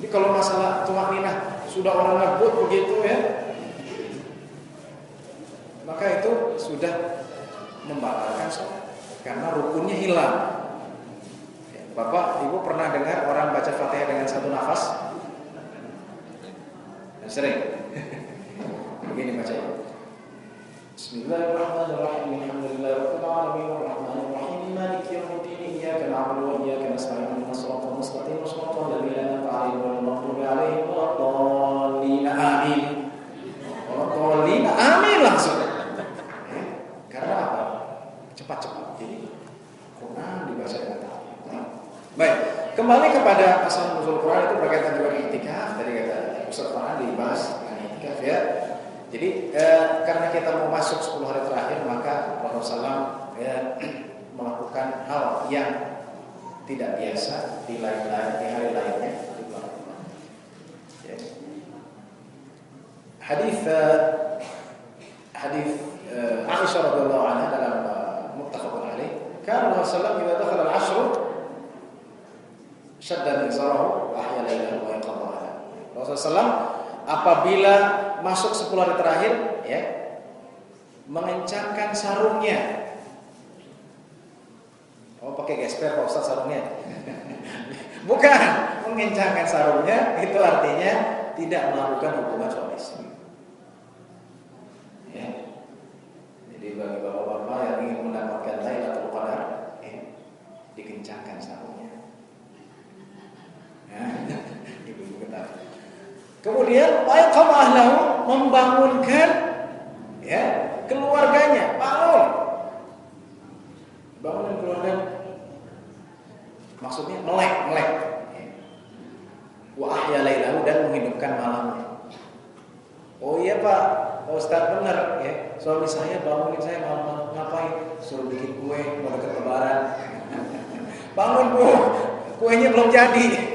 Jadi kalau masalah tumanina sudah orang ngebut begitu ya, maka itu sudah membatalkan sholat karena rukunnya hilang. Bapak, Ibu pernah dengar orang baca Fatihah dengan satu nafas? Sering. Begini baca. Bismillahirrahmanirrahim. Alhamdulillahirabbil alamin arrahmanir rahim maliki yaumiddin iyyaka na'budu wa iyyaka nasta'in ihdinas siratal mustaqim siratal ladzina an'amta 'alaihim ghairil maghdubi 'alaihim waladdallin. Amin. Waladdallin. Amin langsung. Karena apa? Cepat-cepat. Jadi Quran dibaca dengan tahap. Baik, kembali kepada asal nuzul Quran itu berkaitan dengan i'tikaf. Tadi kata Ustaz Farhan dibahas dengan i'tikaf ya. Jadi karena kita mau masuk 10 hari terakhir, maka Rasulullah SAW melakukan hal yang tidak biasa di hari lainnya di bulan Ramadan. Ya. Hadis Aisyah radhiyallahu anha dalam muttafaqun alaih, kana Rasulullah SAW idza dakhala al-'ashr shadda mizarahu wa ahya lailahu wa yaqadha. Rasulullah SAW apabila masuk 10 hari terakhir ya, mengencangkan sarungnya. Oh, pakai gesper Pak Ustaz sarungnya. Bukan, mengencangkan sarungnya itu artinya tidak melakukan hubungan suami istri. Ya. Jadi bagi bapak-bapak yang ingin mendapatkan Lailatul Qadar, dikencangkan sarungnya. Ya. Ibu-ibu ketahui. Kemudian waqam ahlahu, membangunkan ya keluarganya, bangun keluarga, maksudnya melek wa ahya lailahu, dan menghidupkan malamnya. Oh iya Pak Ustaz, benar ya, suami saya bangunin saya malam ngapain, suruh bikin kue mau dekat lebaran. Bangun Bu, kuenya belum jadi.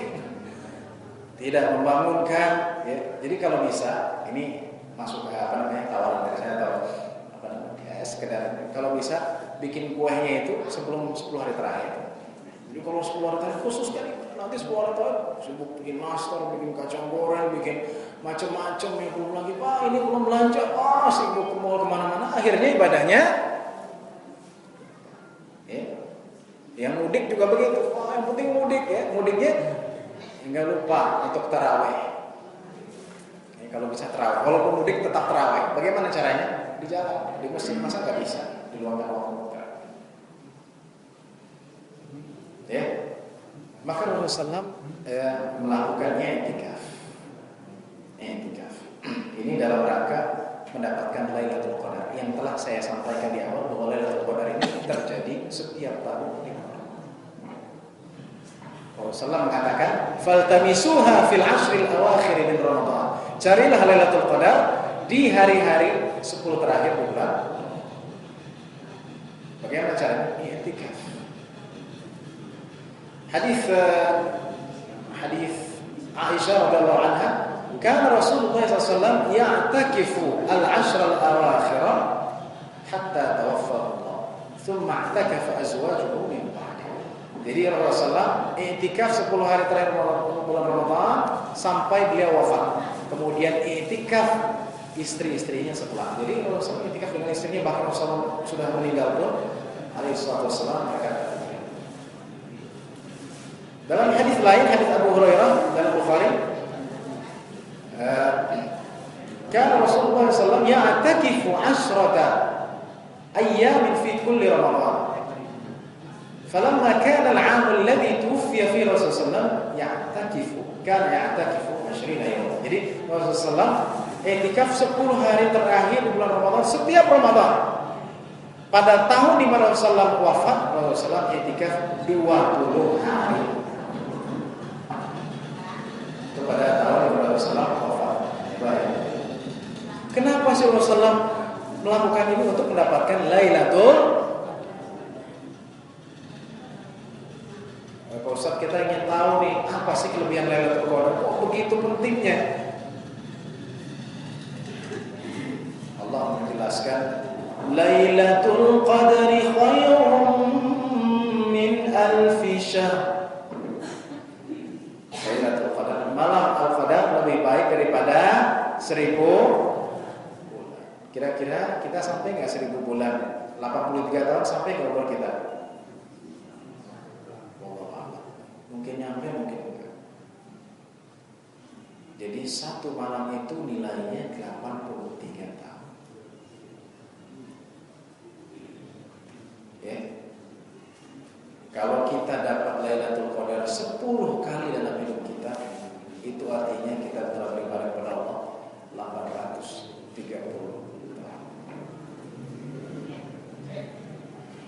Tidak membangunkan ya. Jadi kalau bisa, ini masuk ke tawaran dari saya, atau sekedar kalau bisa bikin kuahnya itu sebelum 10 hari terakhir. Jadi kalau 10 hari terakhir khusus kan, nanti 10 hari terakhir sibuk bikin master, bikin kacang goreng, bikin macam-macam yang belum lagi, Pak ini belum belanja, sibuk ke mall kemana-mana, akhirnya ibadahnya ya. Yang mudik juga begitu, yang penting mudik ya, mudiknya enggak lupa untuk tarawih. Kalau bisa tarawih, walaupun mudik tetap tarawih. Bagaimana caranya? Di jalan, di masjid, masa nggak bisa diluangkan waktu? Ya, maka Rasulullah SAW melakukannya i'tikaf. Ini dalam rangka mendapatkan Lailatul Qadar yang telah saya sampaikan di awal, bahwa Lailatul Qadar ini terjadi setiap tahun. Rasulullah mengatakan, "Faltamisuha fil 'ashril awakhir min Ramadan." Carilah Lailatul Qadar di hari-hari 10 terakhir bulan. Bagaimana caranya? I'tikaf. Hadis Aisyah radhiyallahu anha, kana Rasulullah SAW ya'takifu al-'ashr al-awakhir hatta tawaffahu Allah, thumma i'takafa azwajuhu min ba'di. Jadi Rasulullah i'tikaf 10 hari terakhir bulan Ramadan sampai beliau wafat. Kemudian i'tikaf istri-istrinya setelah. Jadi Rasulullah i'tikaf dengan istrinya, bahkan Rasulullah sudah meninggal pun alaihi wassalam mereka. Dalam hadis lain, hadis Abu Hurairah dalam Bukhari, kana Rasulullah SAW ya'takifu 'ashrata ayyamin fi kulli Ramadan. Falamma kana al-'am alladhi tuwfiya fi Rasulullah kana ya'takifu 20 yawman. Jadi Rasulullah i'tikaf 10 hari terakhir di bulan Ramadan setiap Ramadan. Pada tahun di mana Rasulullah wafat, Rasulullah i'tikaf 20 hari. Itu pada tahun di mana Rasulullah wafat. Baik. Kenapa sih Rasulullah melakukan ini? Untuk mendapatkan Lailatul Qadar. Ustaz, kita ingin tahu nih, apa sih kelebihan Lailatul Qadar? Kok begitu pentingnya? Allah menjelaskan, Lailatul Qadri khairun min alfi syahr. Lailatul Qadar, malam Al-Qadar lebih baik daripada 1000 bulan. Kira-kira kita sampai nggak 1000 bulan? 83 tahun sampai nggak umur kita? Mungkin nyampe, mungkin enggak. Jadi satu malam itu nilainya 83 tahun. Ya. Kalau kita dapat Lailatul Qadar 10 kali dalam hidup kita, itu artinya kita telah beribadah kepada Allah 830 tahun.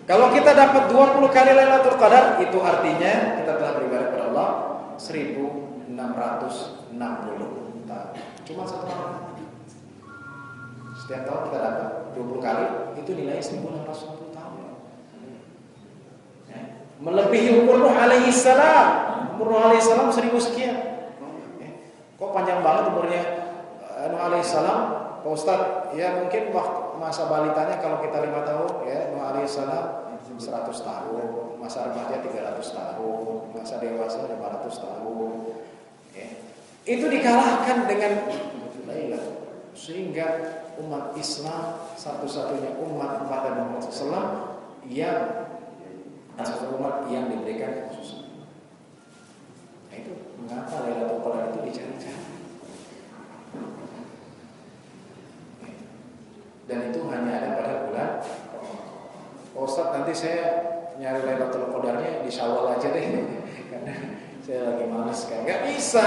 Kalau kita dapat 20 kali Lailatul Qadar, itu artinya kita telah beribadah kepada Allah 1660 tahun. Cuma satu malam. Setiap tahun kita dapat 20 kali, itu nilainya 1660 tahun. Ya. Melebihi umur Nuh alaihi salam. Umur Nuh alaihi salam 1000 sekian. Ya. Kok panjang banget umurnya Nuh alaihi salam, Pak Ustaz? Ya mungkin waktu masa balitanya kalau kita 5 tahun, ya Nuh alaihi salam 100 tahun, masa remaja 300 tahun, masa dewasa 500 tahun. Ya. Itu dikalahkan dengan Lailah, sehingga umat Islam satu-satunya umat pada Muhammad SAW yang umat yang diberikan khusus. Nah, itu mengapa Lailatul Qadar itu dicari-cari. Dan itu hanya ada pada bulan. Oh, Ustaz, nanti saya nyari Lailatul Qadarnya di Syawal aja deh, karena saya lagi malas kan. Nggak bisa.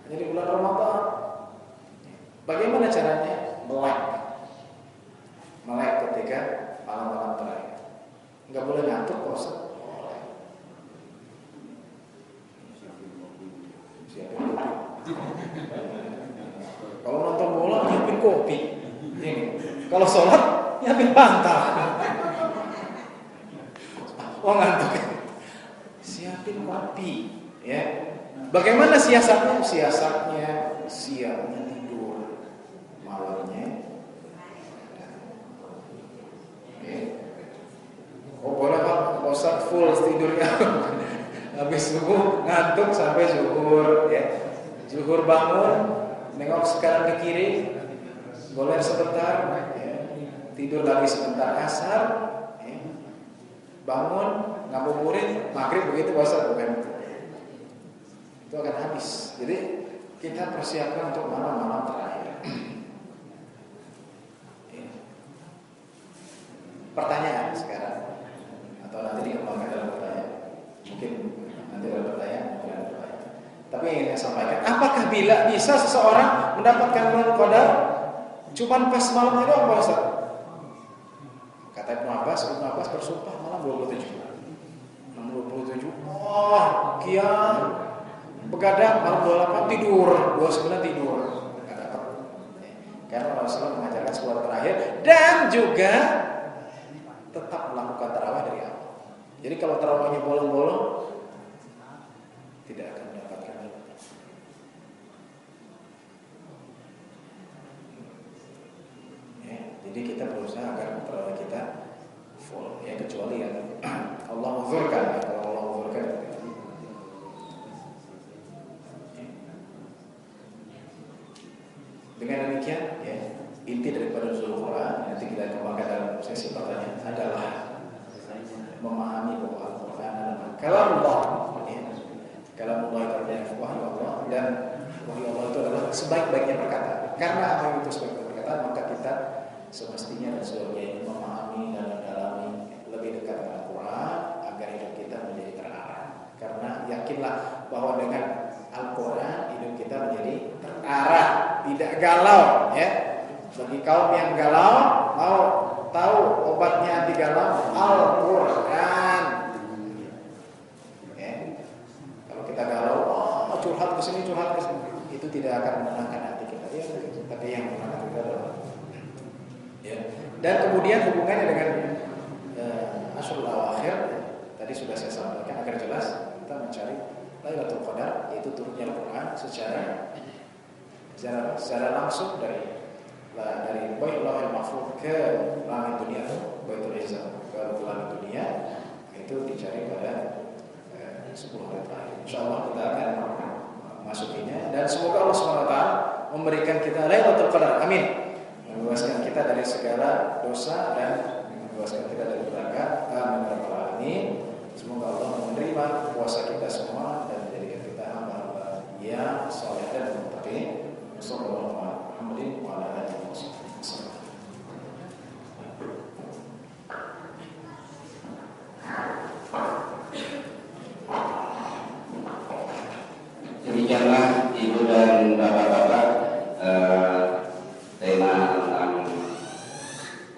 Jadi bulan Ramadan. Bagaimana caranya? Melek ketika malam-malam terakhir. Nggak boleh ngantuk, Pak Ustaz. Siapin kopi. Kalau nonton bola, siapin kopi. Ini. Kalau sholat, siapin bantal. Oh, ngantuk. Siapin kopi, ya. Bagaimana siasatnya? Siasatnya siangnya tidur, malamnya. Ya. Oh, boleh Pak, Ustaz full tidurnya. Habis subuh ngantuk sampai zuhur, ya. Zuhur bangun, nengok sekarang ke kiri, goler sebentar, ya. Tidur lagi sebentar asar, ya. Bangun, ngabuburit, maghrib begitu Ustaz, bukan. Itu akan habis. Jadi kita persiapkan untuk malam-malam terakhir. Pertanyaan sekarang, atau nanti dikembangkan dalam pertanyaan. Mungkin nanti dalam pertanyaan. Tapi yang ingin saya sampaikan, apakah bila bisa seseorang mendapatkan Lailatul Qadar cuman pas malamnya doang, Pak Ustaz? Kata Ibnu Abbas bersumpah malam 27. Oh, kiam. Begadang malam 28 tidur, 29 tidur. Karena Rasulullah mengajarkan sholat terakhir dan juga tetap melakukan tarawih dari awal. Jadi kalau tarawihnya bolong-bolong, tidak akan mendapatkan Lailatul Qadar. Ya, jadi kita berusaha agar tarawih kita full. Ya, kecuali yang Allah uzurkan. Kalau Allah uzurkan, dengan demikian, ya, inti daripada nuzul Quran nanti kita kembangkan dalam sesi pertanyaan adalah memahami bahwa Al-Quran adalah kalamullah, ya. Kalamullah itu adalah wahyu Allah, dan wahyu Allah itu adalah sebaik-baiknya perkataan. Karena apa itu sebaik-baiknya perkataan, maka kita semestinya dan sebaiknya memahami dan mendalami lebih dekat dengan Al-Quran agar hidup kita menjadi terarah. Karena yakinlah bahwa dengan Al-Quran hidup kita menjadi terarah, tidak galau, ya. Bagi kaum yang galau, mau tahu obatnya anti galau? Al-Quran. Ya. Kalau kita galau, oh, curhat ke sini, itu tidak akan menenangkan hati kita. Ya, tapi yang menenangkan kita adalah, ya. Dan kemudian hubungannya dengan Ashrul Awakhir, tadi sudah saya sampaikan agar jelas kita mencari Lailatul Qadar, yaitu turunnya Al-Quran secara langsung dari Baitul Mahfuz ke langit dunia, Baitul Izzah ke langit dunia, itu dicari pada 10 hari terakhir. Insyaallah kita akan masukinya, dan semoga Allah SWT memberikan kita Lailatul Qadar. Amin. membebaskan kita dari segala dosa dan membebaskan kita dari neraka. Amin ya rabbal alamin. Semoga Allah menerima puasa kita semua dan menjadikan kita hamba-hamba yang saleh dan muttaqin. Sallallahu alaihi wa alihi wasallam. Demikianlah Ibu dan Bapak-bapak tema tentang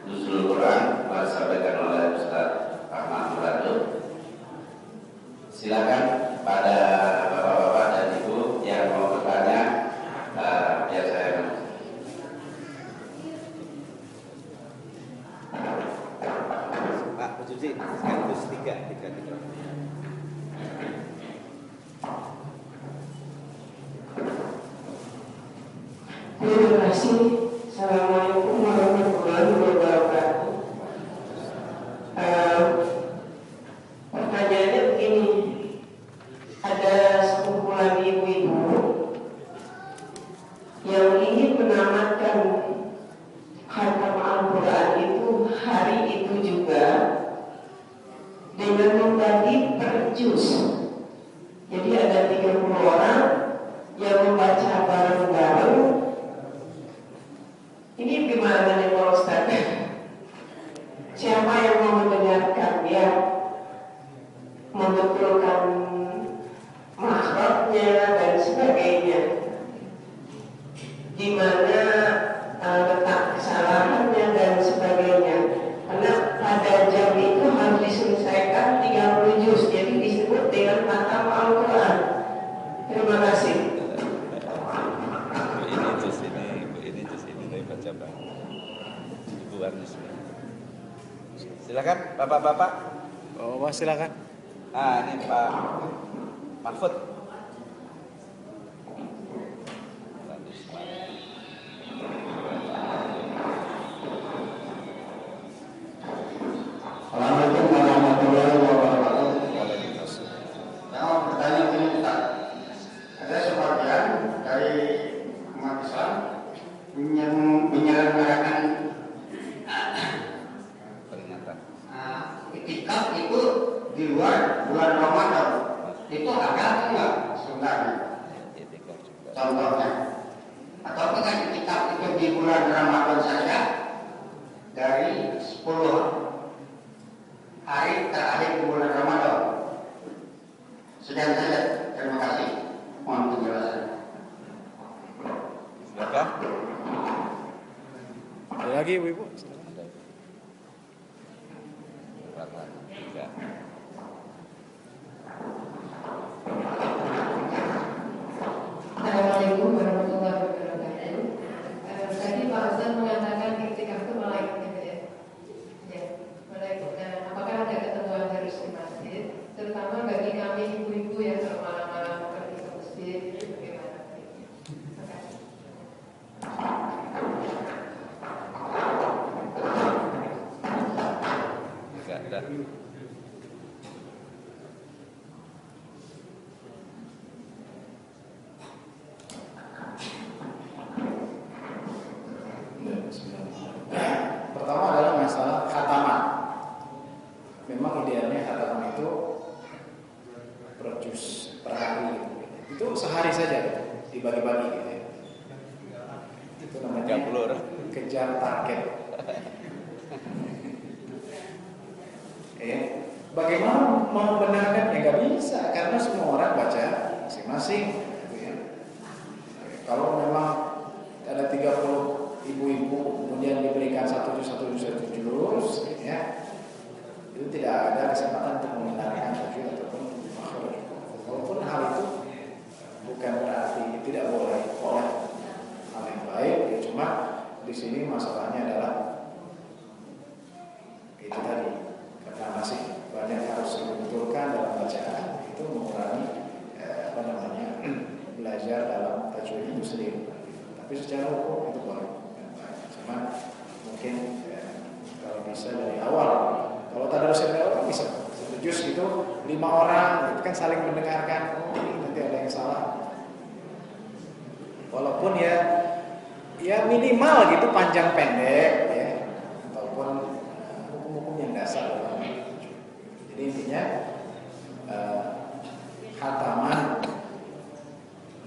Nuzulul Quran disampaikan oleh Ustaz Ahmad Murado. Silakan pada Bapak-bapak dan Ibu yang mau bertanya, biar saya Pak Bu Susi, sekaligus tiga. Terima kasih. Assalamualaikum warahmatullahi wabarakatuh. Pertanyaannya begini, ada sekumpulan ibu-ibu yang ingin menamatkan khatam Al-Quran itu hari itu juga dengan membagi per juz. Jadi ada 30 orang yang membaca bareng-bareng. Ini gimana nih Pak Ustaz? Siapa yang mau mendengarkannya, membetulkan makhrajnya dan sebagainya? Di mana letak kesalahannya dan sebagainya? Karena pada jam itu harus diselesaikan 30 juz, jadi disebut dengan khatam Al-Quran. Terima kasih. Silakan Bapak-bapak. Oh, Mas silakan. Ini Pak Mahfud. Assalamualaikum warahmatullahi wabarakatuh. Saya mau bertanya begini Ustaz. Ada sebagian dari umat Islam menyelenggarakan iktikaf itu di luar bulan Ramadan. Itu ada enggak sebenarnya? Contohnya, atau kan iktikaf itu di bulan Ramadan saja dari 10 hari terakhir di bulan Ramadan. Sekian saja. Terima kasih. Mohon penjelasan. Silakan. Ada lagi Ibu? Ya. Assalamualaikum warahmatullahi wabarakatuh. Tadi Pak Ustaz mengatakan iktikaf itu malaikatnya ya. Ya, malaikatnya. Apakah ada ketentuan harus di masjid, terutama bagi kami ibu-ibu yang malam-malam pergi ke masjid, bagaimana? Terima kasih. Enggak ada. Pertama adalah masalah khataman. Memang idealnya khataman itu per juz per hari gitu. Itu sehari saja gitu, dibagi-bagi gitu ya. Itu namanya 30 orang. kejar target. Bagaimana membenarkan? Ya nggak bisa, karena semua orang baca masing-masing gitu ya. Kalau memang ada 30 ibu-ibu kemudian diberikan satu juz ya, itu tidak ada kesempatan untuk membenarkan tajwid ataupun makhraj. Walaupun hal itu bukan berarti tidak boleh hal yang baik ya, cuma di sini masalahnya adalah itu tadi, karena masih banyak harus dibetulkan dalam bacaan, itu mengurangi belajar dalam tajwid itu sendiri. Tapi secara hukum itu boleh. Cuma mungkin kalau bisa dari awal, kalau tadarus dari awal bisa satu juz itu 5 orang, itu kan saling mendengarkan. Oh ini nanti ada yang salah. Walaupun ya ya minimal gitu panjang pendek ya, ataupun hukum-hukum yang dasar. Jadi intinya khataman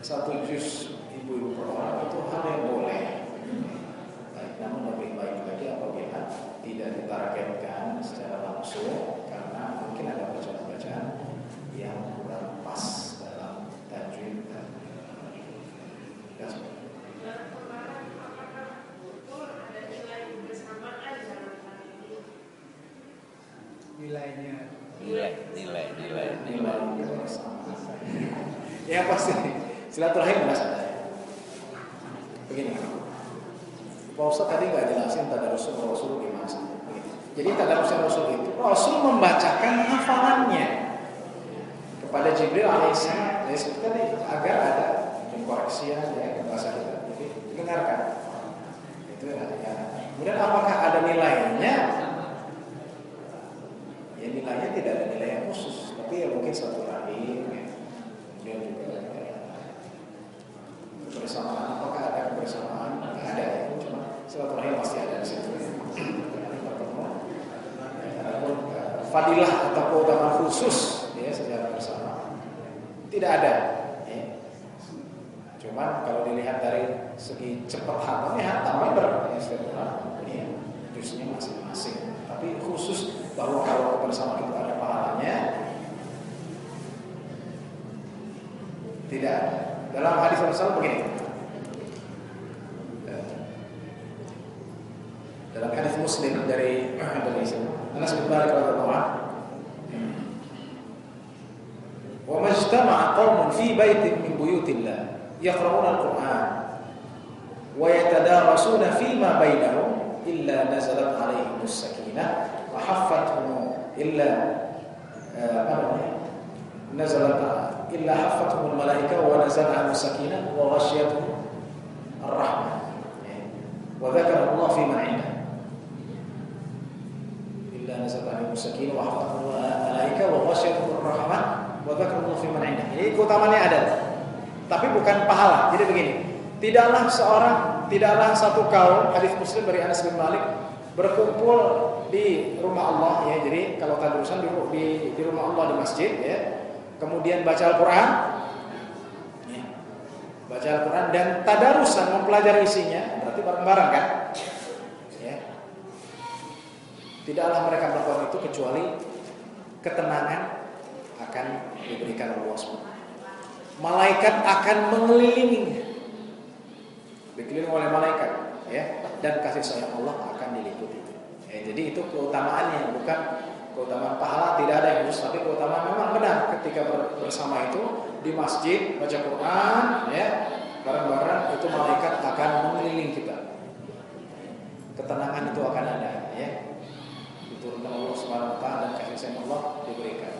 1 juz ibu-ibu per orang itu hal yang boleh. Namun lebih baik lagi apabila tidak ditargetkan secara langsung, karena mungkin ada bacaan-bacaan yang kurang pas dalam tajwid dan nilai ya pasti silaturahim jelas ada. Begini, Pak Ustaz tadi nggak jelasin tadarus Rasul gimana sih? Jadi tadarus Rasul itu Rasul membacakan hafalannya kepada Jibril alaihissalam. Jadi tadi agar ada koreksian ya bahasa kita. Jadi dengarkan. Itu ya. Kemudian apakah ada nilainya? Ya nilainya tidak ada nilai yang khusus, tapi ya mungkin satu rahim. Ya. Kemudian juga kebersamaan. Apakah ada kebersamaan? Nggak ada ya. Cuma silaturahim pasti ada di situ. Fadilah atau keutamaan khusus ya secara bersama tidak ada. Ya. Cuman kalau dilihat dari segi cepat hatamnya benar ya setiap ya, jusnya masing-masing. Tapi khusus bahwa kalau bersama itu ada pahalanya tidak ada. Dalam hadis Rasul begini. Dalam hadis Muslim dari Anas bin Malik radhiyallahu anhu, "Wa majtama'a qaumun fi baitin min buyutillah yaqra'una al-Qur'an wa yatadarasuna fima bainahum illa nazalat 'alaihimus sakinah wa haffathum illa haffathumul malaikah wa nazalat 'alaihis sakinah wa ghasyiyatuhum ar-rahmah wa dzakara Allah fi man 'indah illa nazalat 'alaihis sakinah wa haffathumul malaikah wa ghasyiyatuhum ar-rahmah wa dzakara Allah fi man 'indah." Jadi keutamaannya ada, tapi bukan pahala. Jadi begini, tidaklah satu kaum, hadis Muslim dari Anas bin Malik, berkumpul di rumah Allah ya. Jadi kalau tadarusan di rumah Allah di masjid ya. Kemudian baca Al-Qur'an. Ya. Baca Al-Qur'an dan tadarusan mempelajari isinya, berarti bareng-bareng kan? Ya. Tidaklah mereka melakukan itu kecuali ketenangan akan diberikan Allah SWT. Malaikat akan mengelilinginya, dikelilingi oleh malaikat, ya, dan kasih sayang Allah akan diliputi. Ya, jadi itu keutamaannya, bukan keutamaan pahala, tidak ada yang khusus, tapi keutamaan memang benar ketika bersama itu di masjid baca Quran, ya, bareng-bareng itu malaikat akan mengelilingi kita. Ketenangan itu akan ada, ya. Diturunkan Allah SWT dan kasih sayang Allah diberikan.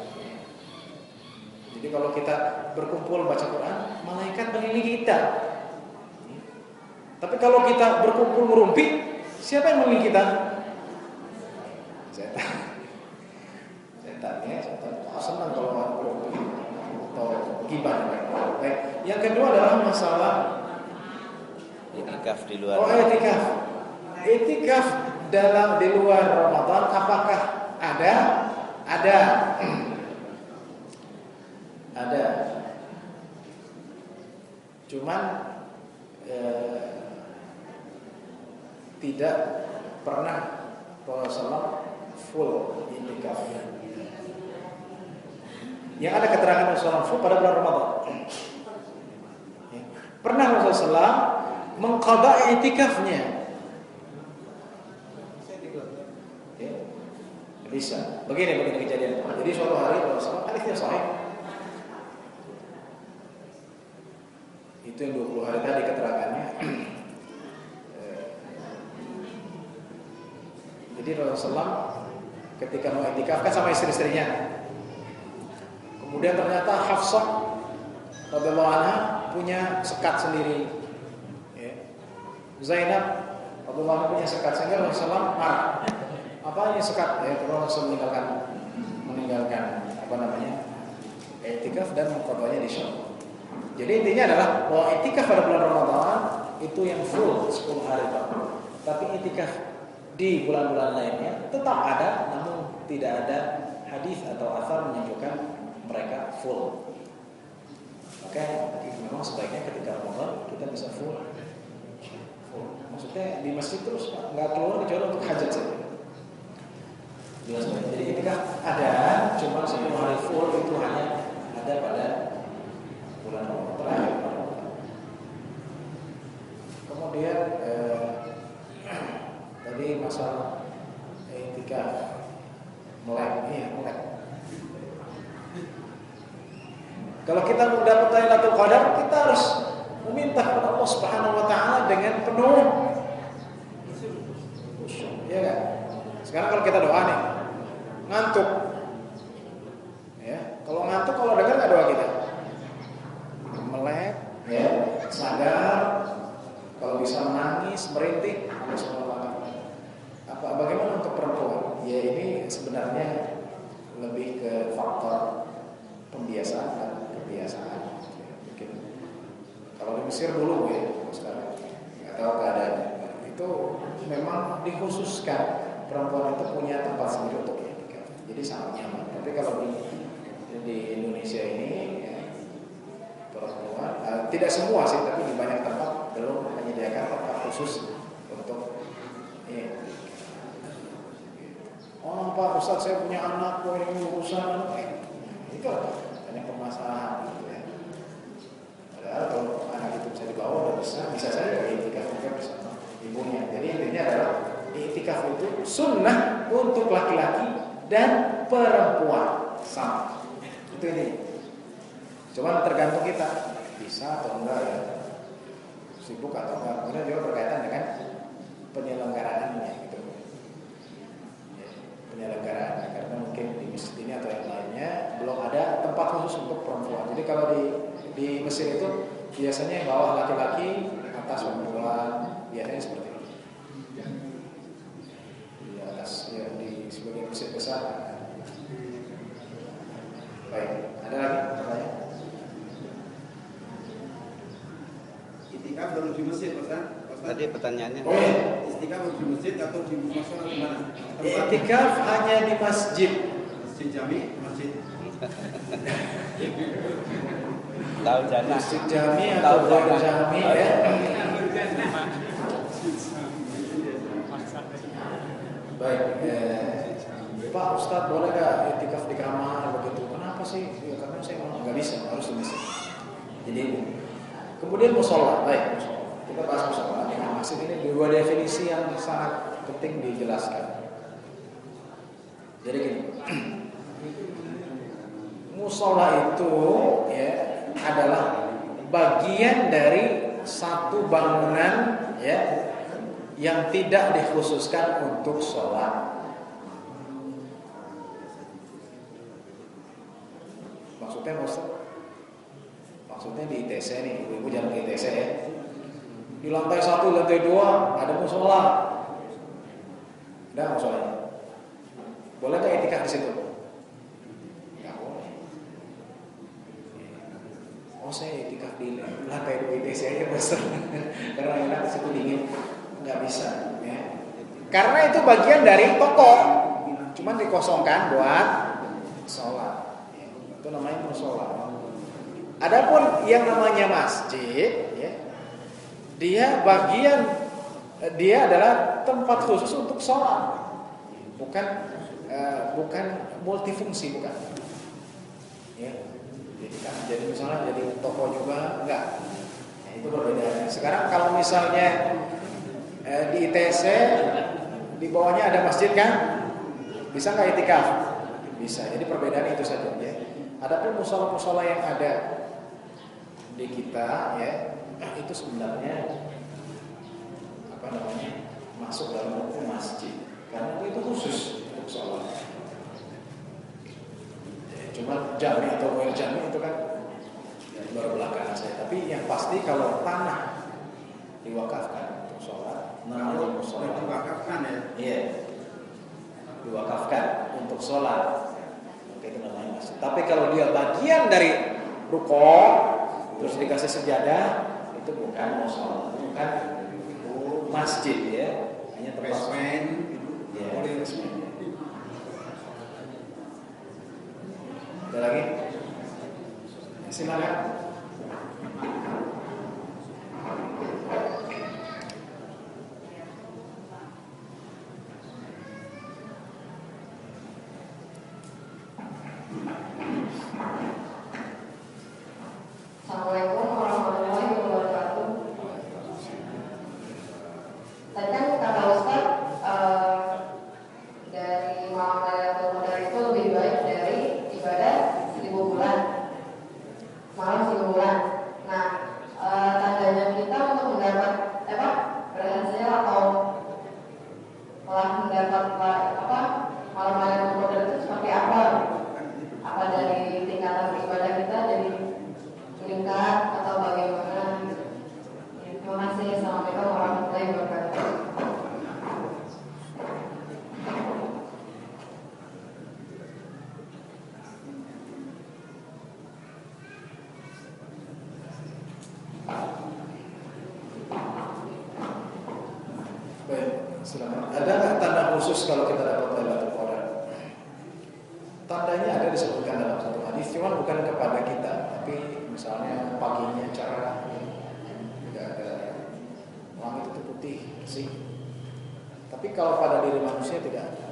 Jadi kalau kita berkumpul baca Quran, malaikat mengelilingi kita. Tapi kalau kita berkumpul merumpi, siapa yang mengelilingi kita? Setan. Setannya, setan. Senang kalau mau merumpi atau gibah. Baik. Yang kedua adalah masalah itikaf di luar. Oh, itikaf. Itikaf di luar Ramadan apakah ada? Ada. Ada. Cuman tidak pernah Rasulullah full itikafnya. Yang ada keterangan Rasulullah full pada bulan Ramadan. Pernah Rasulullah mengqada itikafnya. Bisa. Begini kejadian. Jadi suatu hari Rasulullah hadisnya sahih. Itu yang 20 hari tadi keterangannya. Jadi Rasulullah ketika mau itikaf kan sama istri-istrinya. Kemudian ternyata Hafsah radhiyallahu anha punya sekat sendiri. Ya. Zainab radhiyallahu anha punya sekat, sehingga Rasulullah marah. Apa ini sekat? Ya, Rasulullah meninggalkan itikaf dan mengqadanya di Syawal. Jadi intinya adalah bahwa itikaf pada bulan Ramadan itu yang full 10 hari Pak. Tapi itikaf di bulan-bulan lainnya tetap ada, namun tidak ada hadis atau asar menunjukkan mereka full. Maka memang sebaiknya ketika Ramadan kita bisa full. Maksudnya di masjid terus Pak, nggak keluar kecuali untuk hajat saja. Jadi itikaf ada, cuma 10 hari full itu hanya ada pada bulan Ramadan terakhir. Kemudian tadi masalah itikaf melek. Kalau kita mendapat Lailatul Qadar, kita harus meminta kepada Allah Subhanahu wa taala dengan penuh khusyuk. Iya kan? Sekarang kalau kita doa nih, ngantuk. Ya, kalau ngantuk kalau dengar enggak doa kita? Melek, ya, sadar, kalau bisa menangis, merintih, Allah Subhanahu wa taala. Bagaimana untuk perempuan? Ya ini sebenarnya lebih ke faktor pembiasaan dan kebiasaan. Mungkin kalau di Mesir dulu ya, sekarang nggak tahu keadaannya. Itu memang dikhususkan perempuan itu punya tempat sendiri untuk itikaf. Jadi sangat nyaman. Tapi kalau di Indonesia ini ya, perempuan tidak semua sih, tapi di banyak tempat belum menyediakan tempat khusus untuk ini. Oh Pak Ustadz, saya punya anak, ini urusan itu banyak permasalahan gitu ya. Padahal kalau anak itu bisa dibawa udah bisa saja itikaf juga bersama ibunya. Jadi intinya adalah itikaf itu sunnah untuk laki-laki dan perempuan sama. Itu ini. Cuma tergantung kita bisa atau enggak ya, sibuk atau enggak. Kemudian juga berkaitan dengan penyelenggaraannya gitu. Penyelenggaraan, karena mungkin di masjid ini atau yang lainnya belum ada tempat khusus untuk perempuan. Jadi kalau di Mesir itu biasanya yang bawah laki-laki, atas perempuan, biasanya seperti itu. Di atas ya di sebagian masjid besar. Baik, ada lagi pertanyaan? Itikaf harus di masjid, Ustaz? Tadi pertanyaannya. Oh iya. Itikaf harus di masjid atau di musola di mana? Itikaf hanya di masjid. Masjid Jami, masjid. Tahu jannah. Masjid Jami atau Gor Jami ya. Baik, Pak Ustadz boleh gak itikaf di kamar begitu? Kenapa sih? Ya karena saya nggak bisa, harus di masjid. Jadi kemudian musola, baik. Kita bahas musola. Maksud ini dua definisi yang sangat penting dijelaskan. Jadi gini, musola itu ya adalah bagian dari satu bangunan ya yang tidak dikhususkan untuk sholat. Maksudnya maksudnya di ITC nih, ibu jangan ke ITC ya. Di lantai 1, lantai 2 ada musola. Ada musolanya. Boleh nggak itikaf di situ? Nggak boleh. Oh saya itikaf di lantai 2 ITC aja besar. Karena enak di situ dingin. Nggak bisa. Ya. Karena itu bagian dari toko. Cuman dikosongkan buat sholat. Ya. Itu namanya musola. Adapun yang namanya masjid, ya, dia adalah tempat khusus untuk sholat, bukan multifungsi, bukan. Ya, jadi misalnya jadi toko juga enggak. Ya, itu perbedaannya. Sekarang kalau misalnya di ITC di bawahnya ada masjid kan, bisa nggak itikaf? Bisa. Jadi perbedaan itu saja. Ya. Adapun musola-musola yang ada di kita, ya. Itu sebenarnya masuk dalam hukum masjid karena itu khusus untuk sholat. Cuma jami atau goel jami itu kan baru belakangan saya. Tapi yang pasti kalau tanah diwakafkan untuk sholat, namanya musola. Diwakafkan ya? Iya, diwakafkan untuk sholat, maka itu namanya masjid. Tapi kalau dia bagian dari ruko terus dikasih sejadah, itu bukan musola, bukan bukan masjid ya, hanya tempat Basement ya. boleh. Ada lagi? Silakan. Assalamualaikum warahmatullahi wabarakatuh. Tadi kan kata Ustaz dari malam Lailatul Qadar itu lebih baik dari ibadah 1000 bulan, malam 10 bulan. Nah, tandanya kita untuk mendapat berhasil atau telah mendapat malam Lailatul Qadar itu seperti apa? Apa dari tingkatan ibadah kita jadi meningkat atau bagaimana? Terima kasih. Assalamualaikum warahmatullahi wabarakatuh. Baik, silakan. Ada nggak tanda khusus kalau kita dapat Lailatul Qadar? Tandanya ada disebutkan dalam satu hadis, cuman bukan kepada kita, tapi misalnya paginya cerah, tidak ada langit itu putih bersih. Tapi kalau pada diri manusia tidak ada.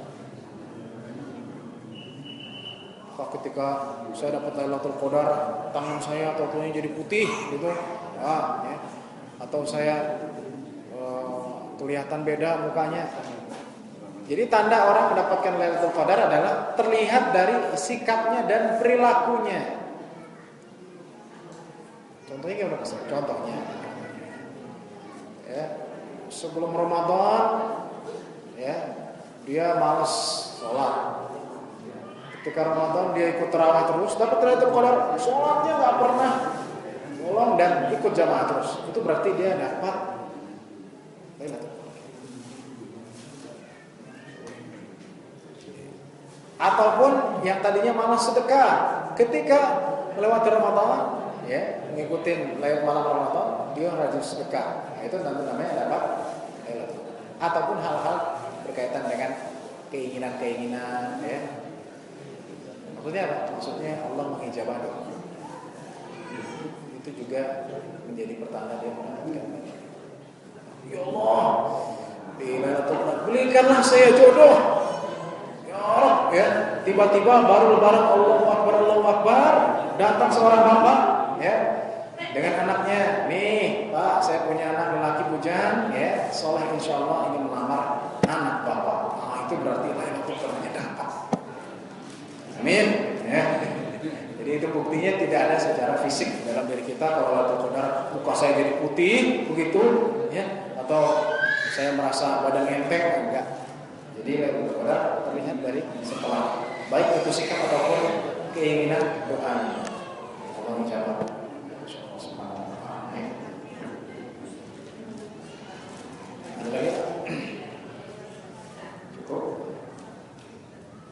Kalau ketika saya dapat Lailatul Qadar, tangan saya atau tubuhnya jadi putih, gitu, ya. Atau saya kelihatan beda mukanya. Jadi tanda orang mendapatkan Lailatul Qadar adalah terlihat dari sikapnya dan perilakunya. Contohnya gimana Mas? Contohnya, ya, sebelum Ramadan, ya, dia malas sholat. Ketika Ramadan dia ikut tarawih terus, dapat Lailatul Qadar, sholatnya nggak pernah bolong dan ikut jamaah terus. Itu berarti dia dapat Lailatul Qadar. Ataupun yang tadinya malas sedekah, ketika melewati Ramadan, ya, ngikutin malam Ramadan, dia rajin sedekah. Nah, itu nanti namanya dapat Lailatul Qadar. Ataupun hal-hal berkaitan dengan keinginan-keinginan, ya. Maksudnya apa? Maksudnya Allah mengijabah doa. Itu juga menjadi pertanda dia mendapatkan. Ya Allah, di Lailatul Qadar belikanlah saya jodoh. Ya, tiba-tiba baru lebaran Allahu Akbar, datang seorang bapak, ya, dengan anaknya, nih Pak, saya punya anak lelaki bujang, ya, soleh insya Allah ingin melamar anak bapak. Nah, itu berarti Lailatul Qadarnya dapat. Amin. Ya. Jadi itu buktinya tidak ada secara fisik dalam diri kita. Kalau Lailatul Qadar muka saya jadi putih begitu, ya, atau saya merasa badan enteng, enggak. Jadi Lailatul Qadar terlihat dari setelah, baik itu sikap ataupun keinginan doa. Allah menjawab. Ada lagi? Cukup.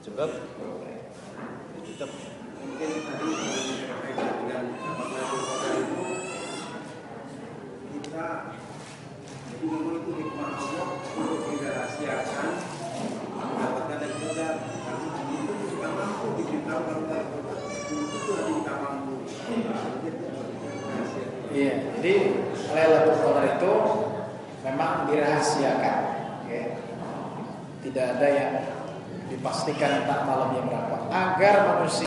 Cukup. Tetap mungkin tadi berkaitan dengan dapat Lailatul Qadar itu kita jadi memang itu hikmah Allah untuk dirahasiakan mendapatkan dari Qadar. Karena itu kita mampu diberitahu kalau itu nanti kita mampu. Iya, jadi Lailatul Qadar itu memang dirahasiakan, ya. Tidak ada yang dipastikan entah malamnya berapa, agar manusia